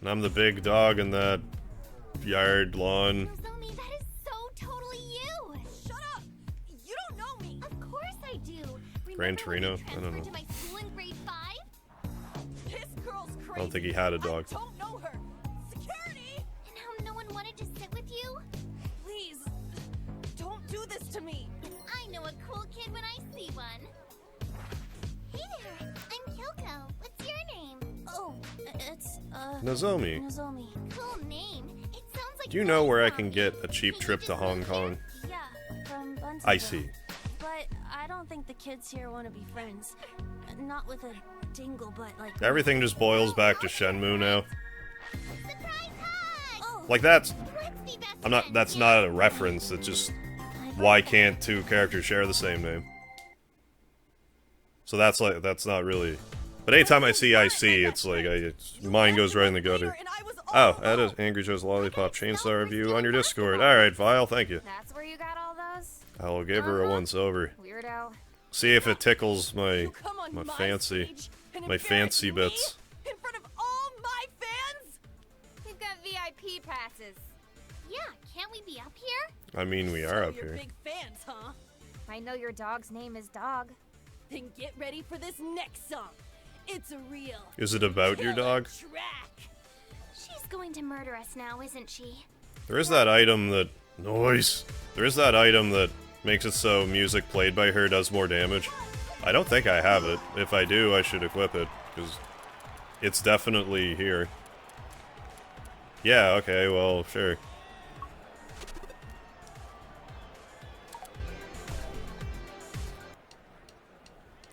And I'm the big dog in that yard lawn. Nozomi, that is so totally you! Shut up! You don't know me! Of course I do! Gran Remember when Torino? you I don't transferred know. to my school in grade 5? This girl's crazy! I don't think he had a dog. I don't know her! Security! And how no one wanted to sit with you? Please, don't do this to me! I know a cool kid when I see one. Hey there, I'm Kyoko. What's your name? Oh, it's, Nozomi. Nozomi. Cool name. It sounds like Do you know where I Nozomi. can get a cheap Did you trip just to Hong move Kong? Yeah, from Bunsen. I see. But I don't think the kids here want to be friends. Not with a dingle, but like. Everything just boils back to Shenmue now. Surprise hug! Oh, Like that's let's be best I'm not friends, that's yeah. not a reference, it's just why can't two characters share the same name? So that's not really. But anytime I see IC, it's like mine goes right in the gutter. And I was Oh, add an Angry Joe's Lollipop Chainsaw review on your Discord. Alright, Vile, thank you. That's where you got all those? I'll give her a once over. Weirdo. See if it tickles my You come on my my fancy stage and my embarrass fancy me bits. in front of all my fans? We've got VIP passes. Yeah, can't we be up here? I mean, we are So up you're here. big fans, huh? I know your dog's name is Dog. Then get ready for this next song. It's a real Is it about your killer dog? track. She's going to murder us now, isn't she? There is that item that noise. There is that item that makes it so music played by her does more damage. I don't think I have it. If I do, I should equip it because it's definitely here. Yeah. Okay. Well, sure.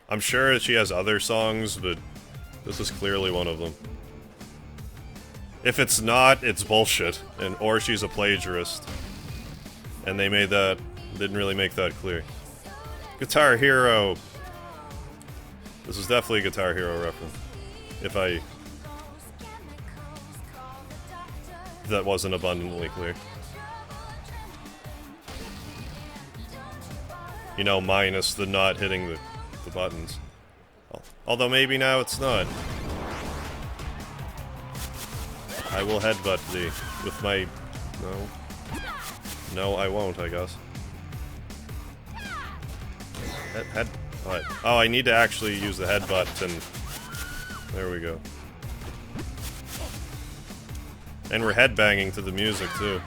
I'm sure that she has other songs, but this is clearly one of them. If it's not, it's bullshit, or she's a plagiarist. And they didn't really make that clear. Guitar Hero! This is definitely a Guitar Hero reference. If that wasn't abundantly clear. you know, minus the not hitting the buttons. Although maybe now it's not. I will headbutt thee with my... No. No, I won't, I guess. What? Oh, I need to actually use the headbutt and... There we go. And we're headbanging to the music, too.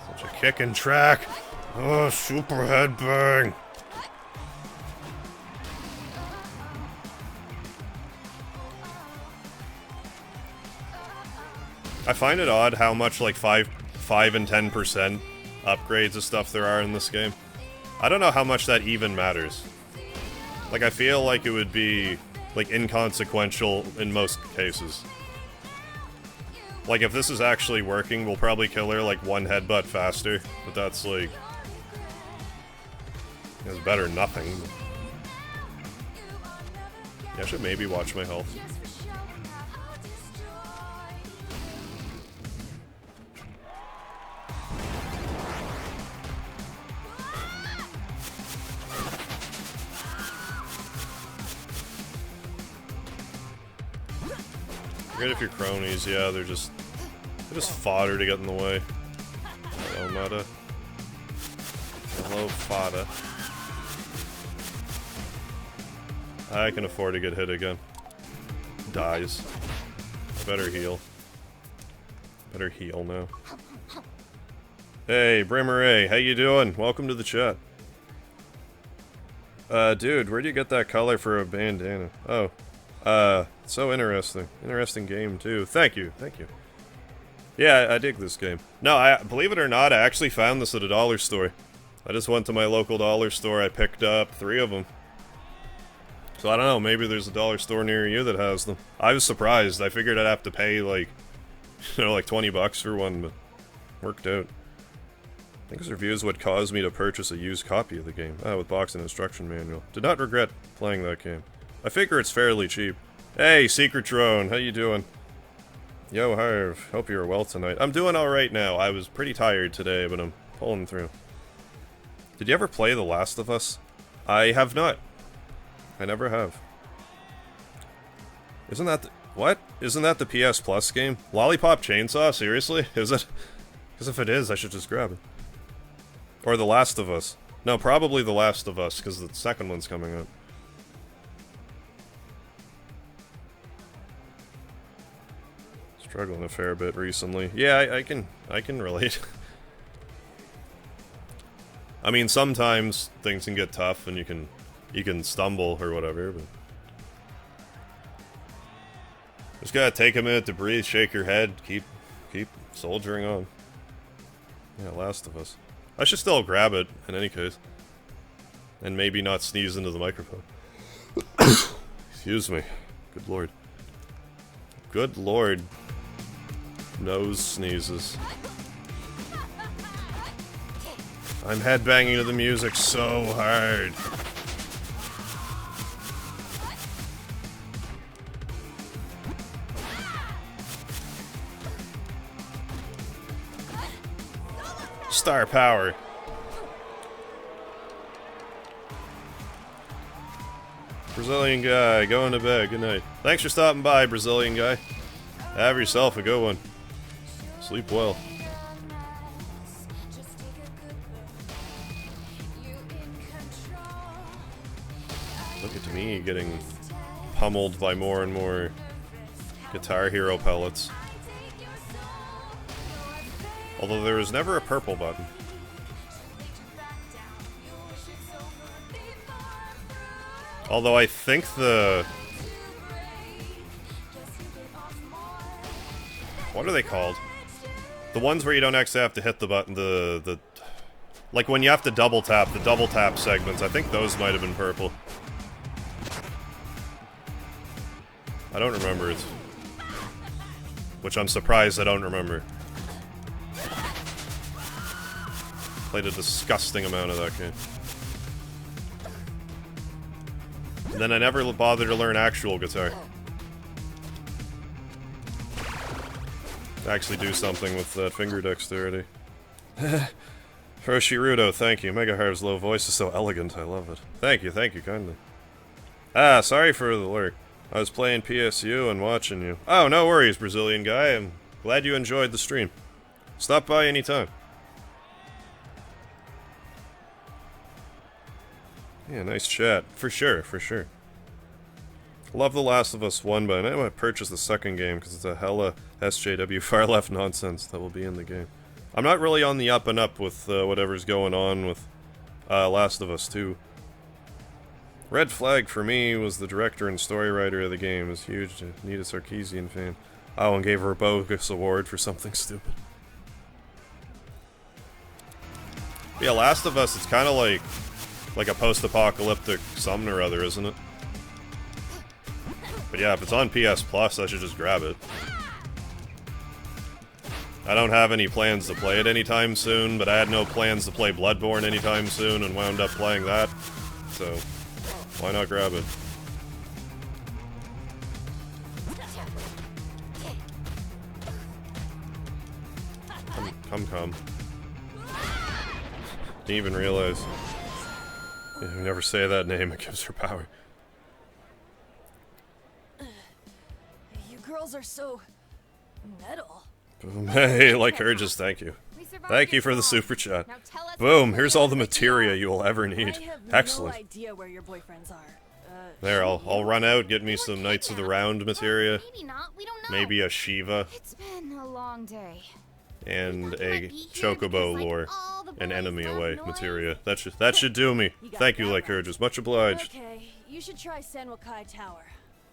Such a kickin' track! Oh, super headbang! I find it odd how much, like, 5 and 10% upgrades of stuff there are in this game. I don't know how much that even matters. Like, I feel like it would be, like, inconsequential in most cases. Like, if this is actually working, we'll probably kill her, like, 1 headbutt faster. But that's, like... It's better than nothing. Yeah, I should maybe watch my health. Forget if you're cronies, yeah, they're just fodder to get in the way. Hello, Meta. Hello, fodder. I can afford to get hit again. Dies. Better heal. Better heal now. Hey, Brimmeray, how you doing? Welcome to the chat. Dude, where'd you get that color for a bandana? Oh. So interesting. Interesting game, too. Thank you, thank you. Yeah, I dig this game. No, believe it or not, I actually found this at a dollar store. I just went to my local dollar store, I picked up 3 of them. So I don't know, maybe there's a dollar store near you that has them. I was surprised, I figured I'd have to pay, like, you know, like 20 bucks for one, but worked out. I think this review is what caused me to purchase a used copy of the game. With box and instruction manual. Did not regret playing that game. I figure it's fairly cheap. Hey, Secret Drone, how you doing? Yo, Harv, hope you're well tonight. I'm doing alright now. I was pretty tired today, but I'm pulling through. Did you ever play The Last of Us? I have not. I never have. Isn't that the... What? Isn't that the PS Plus game? Lollipop Chainsaw? Seriously? Is it? Because if it is, I should just grab it. Or The Last of Us. No, probably The Last of Us, because the second one's coming out. Struggling a fair bit recently. Yeah, I can relate. I mean, sometimes things can get tough and you can stumble or whatever, but just gotta take a minute to breathe, shake your head, keep soldiering on. Yeah, Last of Us. I should still grab it in any case, and maybe not sneeze into the microphone. Excuse me. Good lord. Good lord. Nose sneezes. I'm headbanging to the music so hard. Star power. Brazilian guy, going to bed. Good night. Thanks for stopping by, Brazilian guy. Have yourself a good one. Sleep well. Look at me getting pummeled by more and more Guitar Hero pellets. Although there was never a purple button. Although I think the... What are they called? The ones where you don't actually have to hit the button, the like when you have to double tap, the double tap segments, I think those might have been purple. I don't remember it. Which I'm surprised I don't remember. Played a disgusting amount of that game. And then I never bothered to learn actual guitar. To actually do something with that finger dexterity. Roshirudo, thank you. MegaHarv's low voice is so elegant, I love it. Thank you kindly. Ah, sorry for the lurk. I was playing PSU and watching you. Oh, no worries, Brazilian guy. I'm glad you enjoyed the stream. Stop by anytime. Yeah, nice chat. For sure, for sure. Love The Last of Us 1, but I might purchase the second game because it's a hella SJW far left nonsense that will be in the game. I'm not really on the up and up with whatever's going on with Last of Us 2. Red flag for me was the director and story writer of the game. It was huge. Nita Sarkeesian fan. Oh, and gave her a bogus award for something stupid. But yeah, Last of Us, it's kind of like a post-apocalyptic something or other, isn't it? But yeah, if it's on PS Plus, I should just grab it. I don't have any plans to play it anytime soon, but I had no plans to play Bloodborne anytime soon and wound up playing that. So, why not grab it? Come. Didn't even realize. You never say that name, it gives her power. You girls are so metal. Boom. Hey, like her, just thank you. Thank you for the super chat. Boom, here's all the materia you will ever need. Excellent. I have no idea where your boyfriends are. There, I'll run out, get me some Knights of the Round materia. Maybe not, we don't know. Maybe a Shiva. It's been a long day. And a Chocobo lore. An enemy away materia. That should do me. Thank you, like her, just much obliged. Okay, you should try Sanwakai Tower.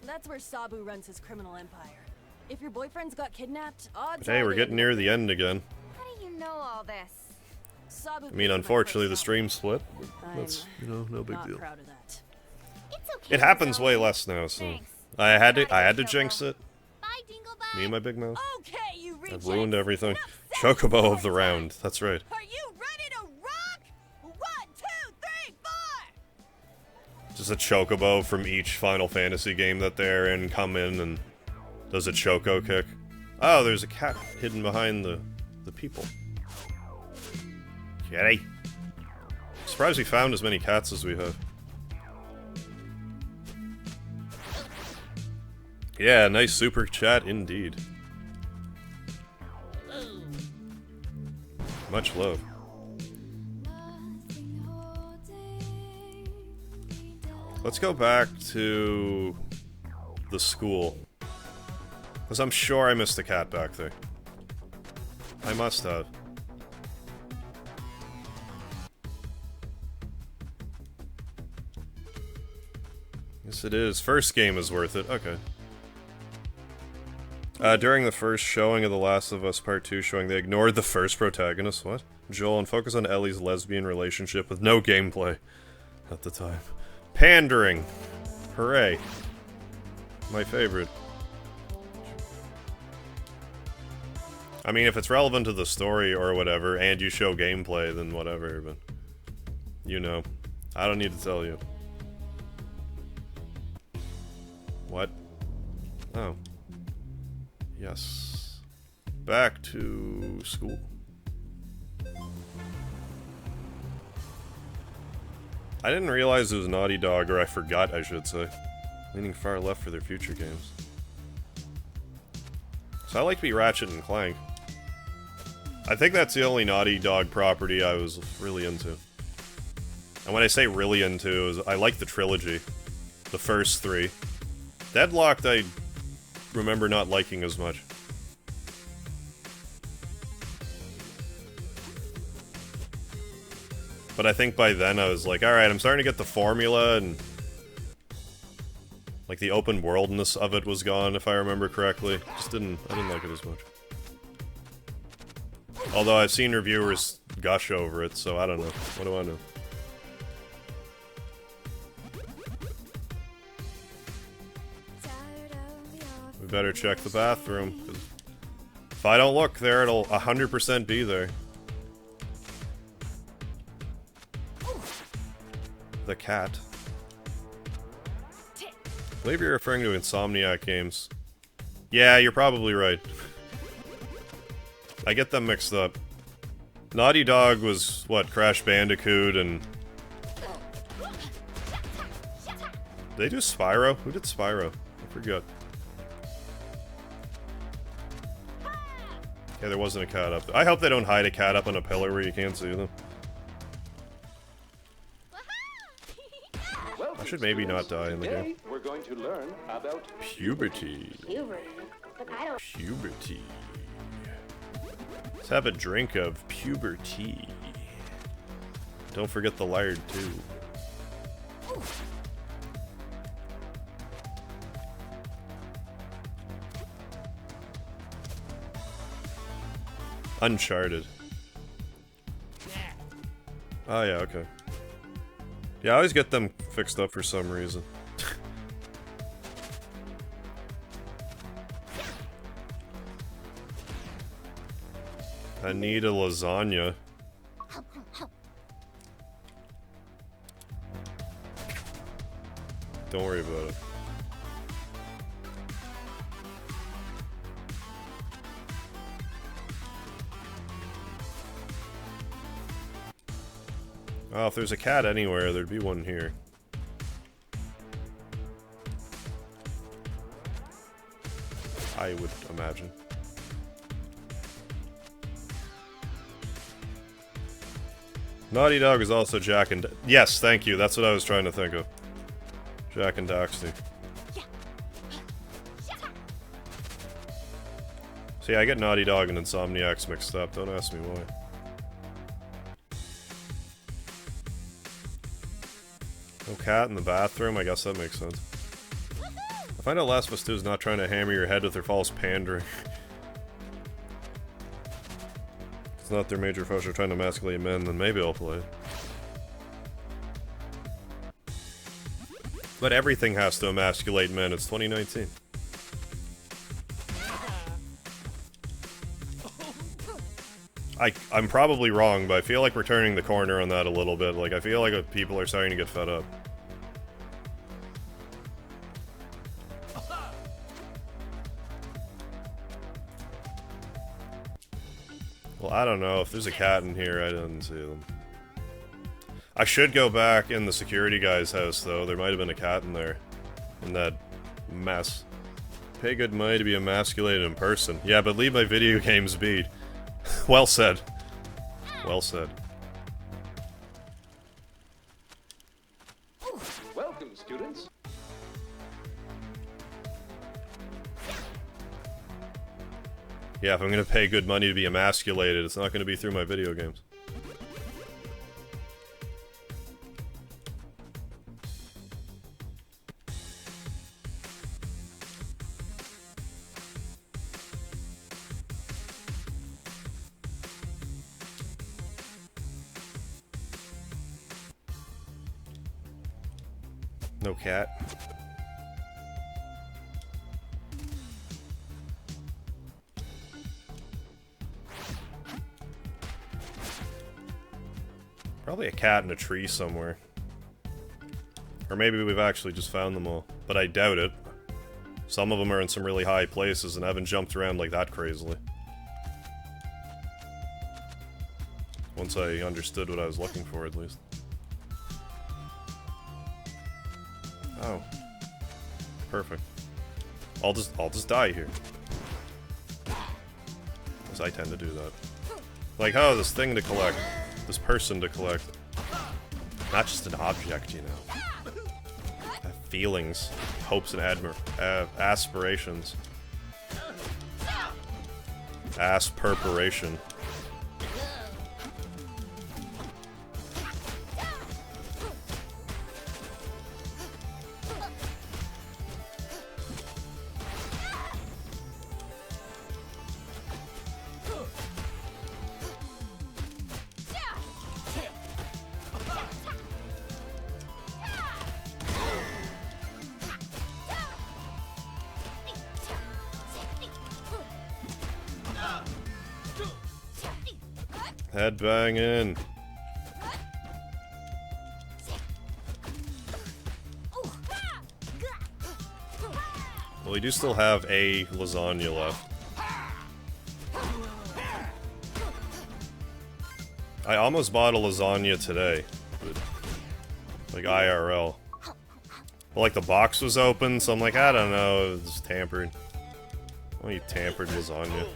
That's where Sabu runs his criminal empire. If your boyfriend's got kidnapped, odds But hey, we're getting near the end again. How do you know all this? Sabu I mean, unfortunately, the stream split. That's, you know, no big deal. Proud of that. It's okay. It happens way less now, so Thanks. I had to jinx it. Bye, Dinglebug. Me and my big mouth. Okay, you I've ruined everything. Chocobo of the round. That's right. Are you ready to rock? 1, 2, 3, 4. Just a Chocobo from each Final Fantasy game that they're in come in and does a Choco kick. Oh, there's a cat hidden behind the people. Kitty. Surprised we found as many cats as we have. Yeah, nice super chat indeed. Much love. Let's go back to the school. Because I'm sure I missed a cat back there. I must have. Yes, it is. First game is worth it. Okay. During the first showing of The Last of Us Part 2 showing, they ignored the first protagonist, what? Joel, and focused on Ellie's lesbian relationship with no gameplay at the time. Pandering! Hooray. My favorite. I mean, if it's relevant to the story or whatever, and you show gameplay, then whatever, but... You know. I don't need to tell you. What? Oh. Yes. Back to school. I didn't realize it was Naughty Dog, or I forgot, I should say. Leaning far left for their future games. So I like to be Ratchet and Clank. I think that's the only Naughty Dog property I was really into. And when I say really into, is I like the trilogy. The first 3. Deadlocked I remember not liking as much. But I think by then I was like, alright, I'm starting to get the formula, and like the open worldness of it was gone, if I remember correctly. I didn't like it as much. Although I've seen reviewers gush over it, so I don't know. What do I know? We better check the bathroom, 'cause if I don't look there, it'll 100% be there. The cat. I believe you're referring to Insomniac games. Yeah, you're probably right. I get them mixed up. Naughty Dog was, what, Crash Bandicoot and... Did they do Spyro? Who did Spyro? I forgot. Yeah, there wasn't a cat up there. I hope they don't hide a cat up on a pillar where you can't see them. I should maybe not die in the game. We're going to learn about Puberty. Puberty. Let's have a drink of puberty. Don't forget the lard, too. Uncharted. Oh yeah, okay. Yeah, I always get them fixed up for some reason. I need a lasagna. Don't worry about it. Oh, if there's a cat anywhere, there'd be one here. I would imagine. Naughty Dog is also Jack and... Yes, thank you, that's what I was trying to think of. Jack and Daxter. See, I get Naughty Dog and Insomniacs mixed up, don't ask me why. No cat in the bathroom? I guess that makes sense. I find out Last of Us 2 is not trying to hammer your head with their false pandering. It's not their major focus, trying to emasculate men, then maybe I'll play it. But everything has to emasculate men, it's 2019. I'm probably wrong, but I feel like we're turning the corner on that a little bit. Like, I feel like people are starting to get fed up. Well, I don't know. If there's a cat in here, I didn't see them. I should go back in the security guy's house, though. There might have been a cat in there. In that mess. Pay good money to be emasculated in person. Yeah, but leave my video games be. Well said. Well said. Welcome, students. Yeah, if I'm gonna pay good money to be emasculated, it's not gonna be through my video games. No cat. Probably a cat in a tree somewhere. Or maybe we've actually just found them all. But I doubt it. Some of them are in some really high places and haven't jumped around like that crazily. Once I understood what I was looking for, at least. Oh. Perfect. I'll just die here. Because I tend to do that. Like, oh, this thing to collect. This person to collect. Not just an object, you know. I have feelings, hopes, and aspirations. Asperpiration. Headbanging. Well, we do still have a lasagna left. I almost bought a lasagna today, but, like IRL. But like the box was open, so I'm like, I don't know, it was tampered. I don't eat tampered lasagna.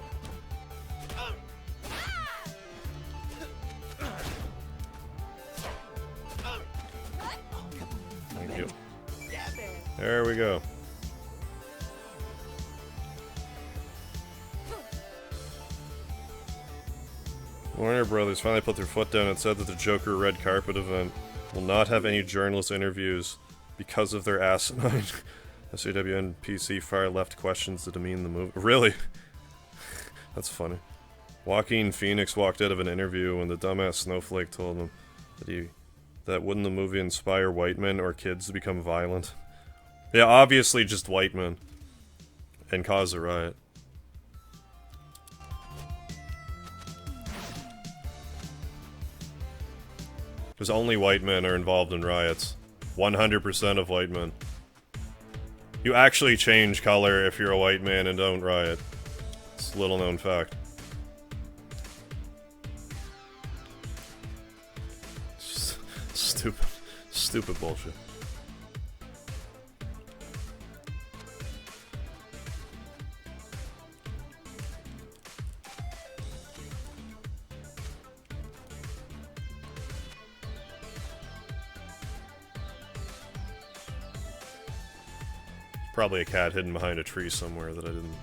Thank you. There we go. Warner Brothers finally put their foot down and said that the Joker red carpet event will not have any journalist interviews because of their asinine SJW and PC far left questions that demean the movie. Really? That's funny. Joaquin Phoenix walked out of an interview when the dumbass snowflake told him that wouldn't the movie inspire white men or kids to become violent? Yeah, obviously just white men. And cause a riot. Because only white men are involved in riots. 100% of white men. You actually change color if you're a white man and don't riot. It's a little known fact. Stupid. Stupid bullshit. Probably a cat hidden behind a tree somewhere that I didn't...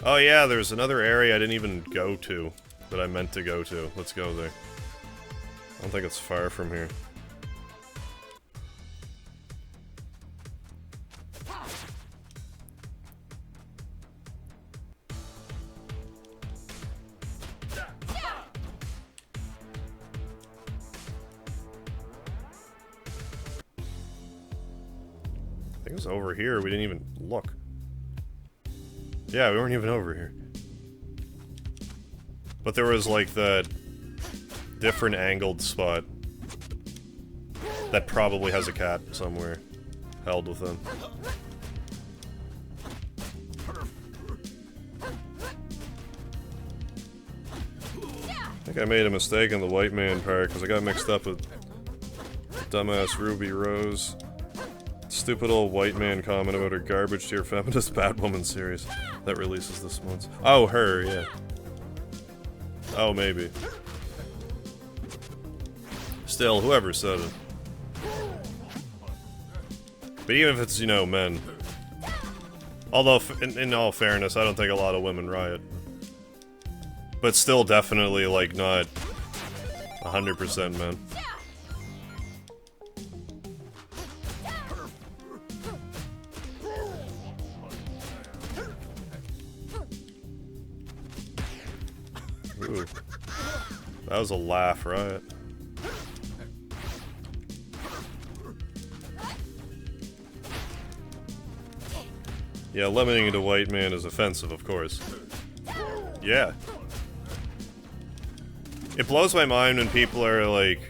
Oh yeah, there's another area I didn't even go to that I meant to go to. Let's go there. I don't think it's far from here. I think it was over here. We didn't even look. Yeah, we weren't even over here. But there was like that different angled spot that probably has a cat somewhere held within. I think I made a mistake in the white man part because I got mixed up with dumbass Ruby Rose. Stupid old white man comment about her garbage tier feminist Batwoman series that releases this month. Oh, her, yeah. Oh, maybe. Still, whoever said it. But even if it's, you know, men. Although, in all fairness, I don't think a lot of women riot. But still definitely, like, not 100% men. Ooh. That was a laugh, right? Yeah, limiting it to white man is offensive, of course. Yeah. It blows my mind when people are like,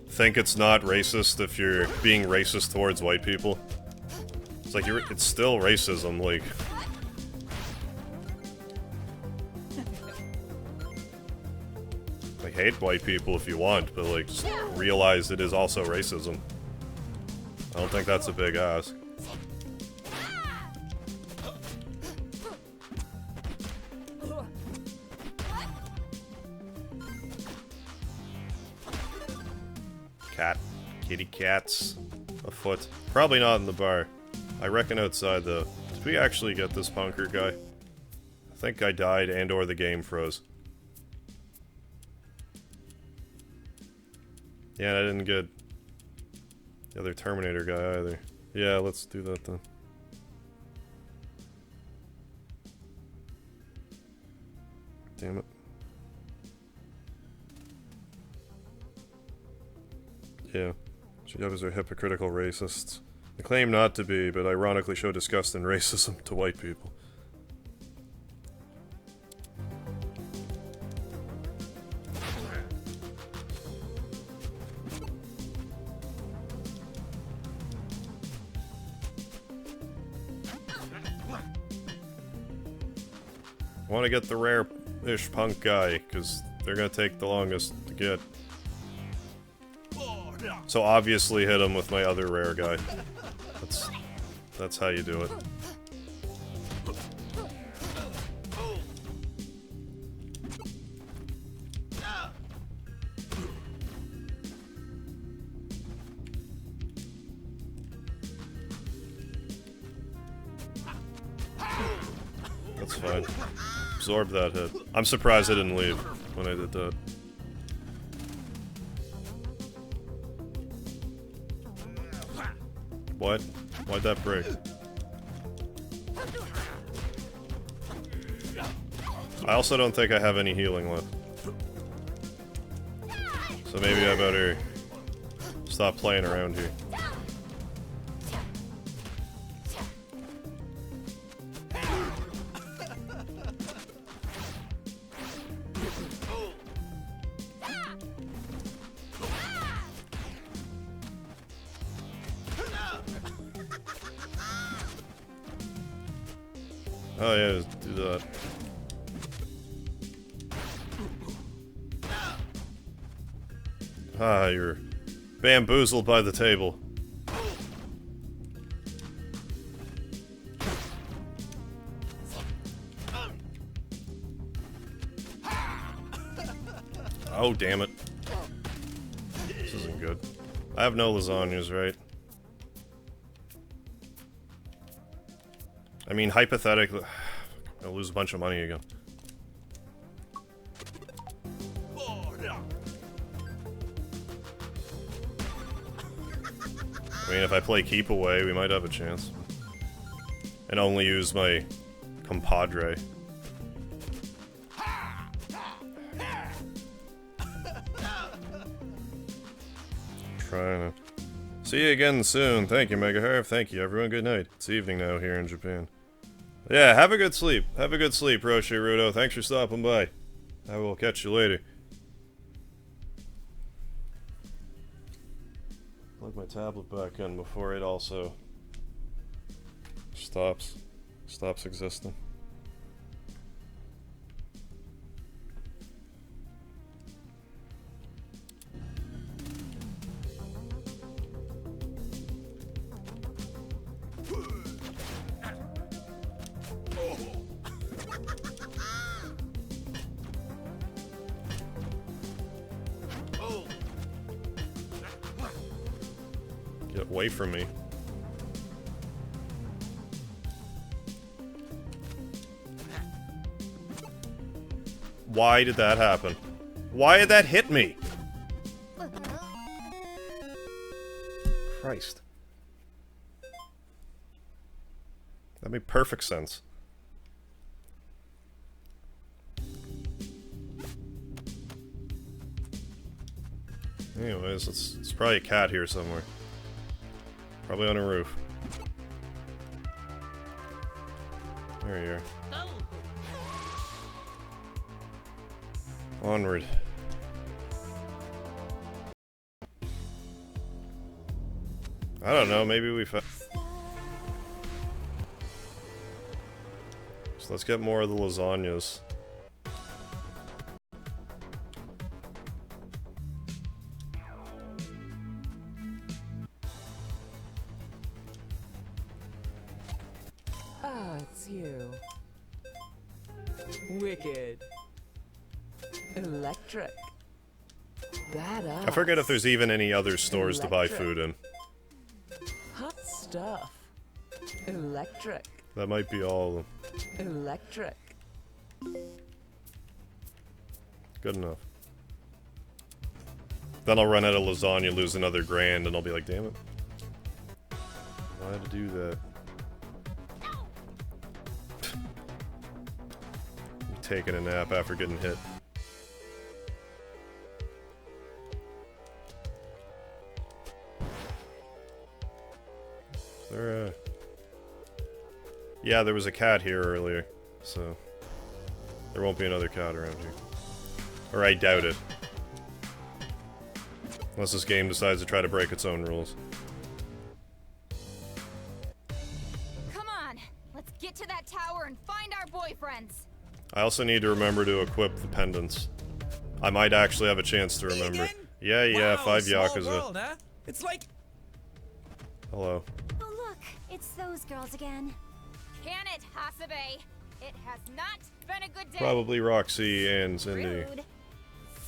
think it's not racist if you're being racist towards white people. It's like, it's still racism, like... Like, hate white people if you want, but like, just realize it is also racism. I don't think that's a big ask. Kitty cats afoot. Probably not in the bar. I reckon outside though. Did we actually get this punker guy? I think I died and or the game froze. Yeah, and I didn't get the other Terminator guy either. Yeah, let's do that then. Damn it. Yeah. GWs are hypocritical racists. They claim not to be, but ironically show disgust and racism to white people. I want to get the rare-ish punk guy, because they're gonna take the longest to get. So obviously hit him with my other rare guy. That's how you do it. That's fine. Absorb that hit. I'm surprised I didn't leave when I did that. What? Why'd that break? I also don't think I have any healing left. So maybe I better stop playing around here. Oh yeah, just do that. Ah, you're bamboozled by the table. Oh, damn it. This isn't good. I have no lasagnas, right? I mean, hypothetically, I'll lose a bunch of money again. I mean, if I play keep away, we might have a chance. And only use my compadre. Trying to... See you again soon. Thank you, MegaHarv. Thank you, everyone. Good night. It's evening now here in Japan. Yeah, have a good sleep. Have a good sleep, Roshi Rudo. Thanks for stopping by. I will catch you later. Plug my tablet back in before it also stops existing. Get away from me. Why did that happen? Why did that hit me? Christ. That made perfect sense. Anyways, it's probably a cat here somewhere. Probably on a roof. There you are. Onward. I don't know, maybe we found... So let's get more of the lasagnas. Ah, it's you. Wicked. Electric. Badass. I forget if there's even any other stores to buy food in. Hot stuff. Electric. That might be all of them. Electric. Good enough. Then I'll run out of lasagna, lose another grand, and I'll be like, damn it. Why'd I do that? Taking a nap after getting hit. Is there a... Yeah, there was a cat here earlier, so... There won't be another cat around here. Or I doubt it. Unless this game decides to try to break its own rules. Come on, let's get to that tower and find our boyfriends. I also need to remember to equip the pendants I might actually have a chance to remember. Yeah, Wow, 5 small Yakuza. world, huh? It's like Hello. Oh look, it's those girls again. Can it, Hasabe? It has not been a good day. Probably Roxy and Cindy. Rude.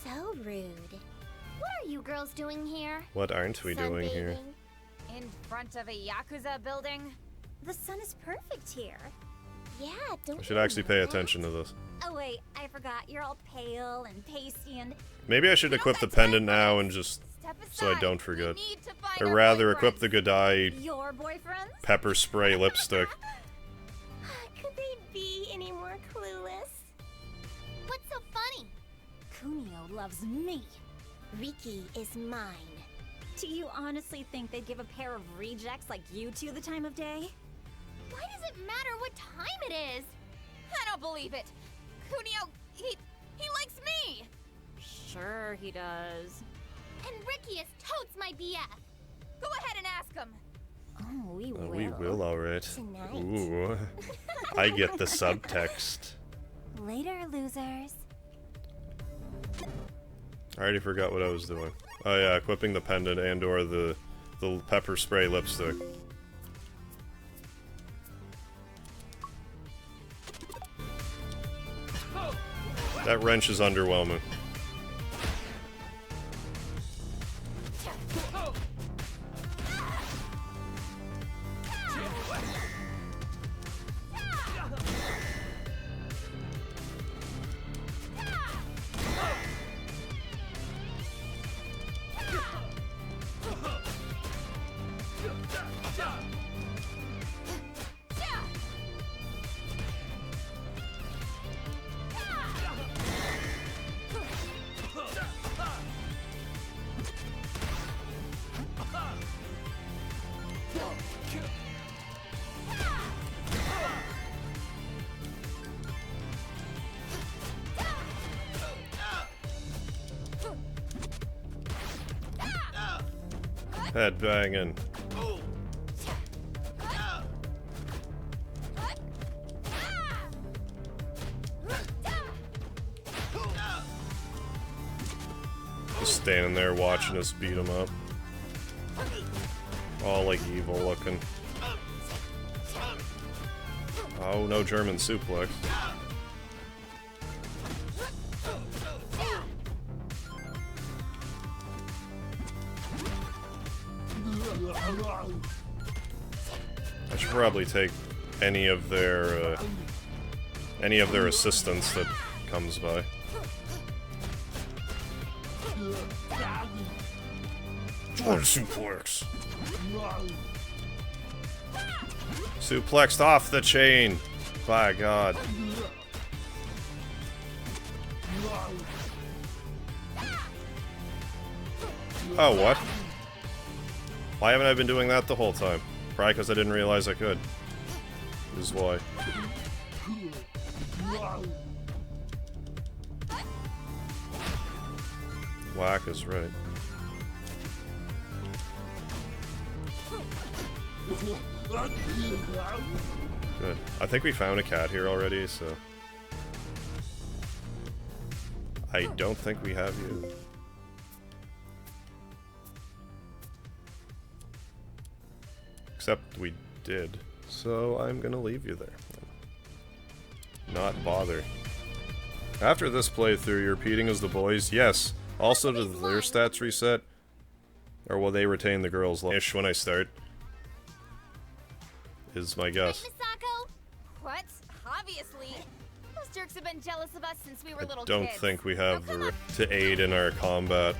So rude. What are you girls doing here? What aren't we doing here? In front of a Yakuza building? The sun is perfect here. Yeah, don't I should you actually pay know attention to this. Oh wait, I forgot. You're all pale and pasty and... Maybe I should equip the pendant now and just so I don't forget. Or rather, equip the Godai Your boyfriends? pepper spray lipstick. Could they be any more clueless? What's so funny? Kunio loves me. Riki is mine. Do you honestly think they'd give a pair of rejects like you two the time of day? Why does it matter what time it is? I don't believe it. Kunio, he likes me. Sure he does. And Riki is totes my BF. Go ahead and ask him. Oh, we will. We will, alright. Tonight. Ooh. I get the subtext. Later, losers. I already forgot what I was doing. Oh yeah, equipping the pendant and or the pepper spray lipstick. That wrench is underwhelming. Head banging. Just standing there watching us beat him up. All like evil looking. Oh, no German suplex. I should probably take any of their assistance that comes by. Jordan suplex. Suplexed off the chain. By God. Oh, what? Why haven't I been doing that the whole time? Probably because I didn't realize I could. Is why. Whack is right. Good. I think we found a cat here already, so... I don't think we have you. Except we did. So I'm gonna leave you there. Not bother. After this playthrough, you're repeating as the boys? Yes. Also, do their stats reset? Or will they retain the girls' ish when I start? Is my guess. Misako? What? Obviously. Those jerks have been jealous of us since we were little Don't kids. think we have the to aid in our combat.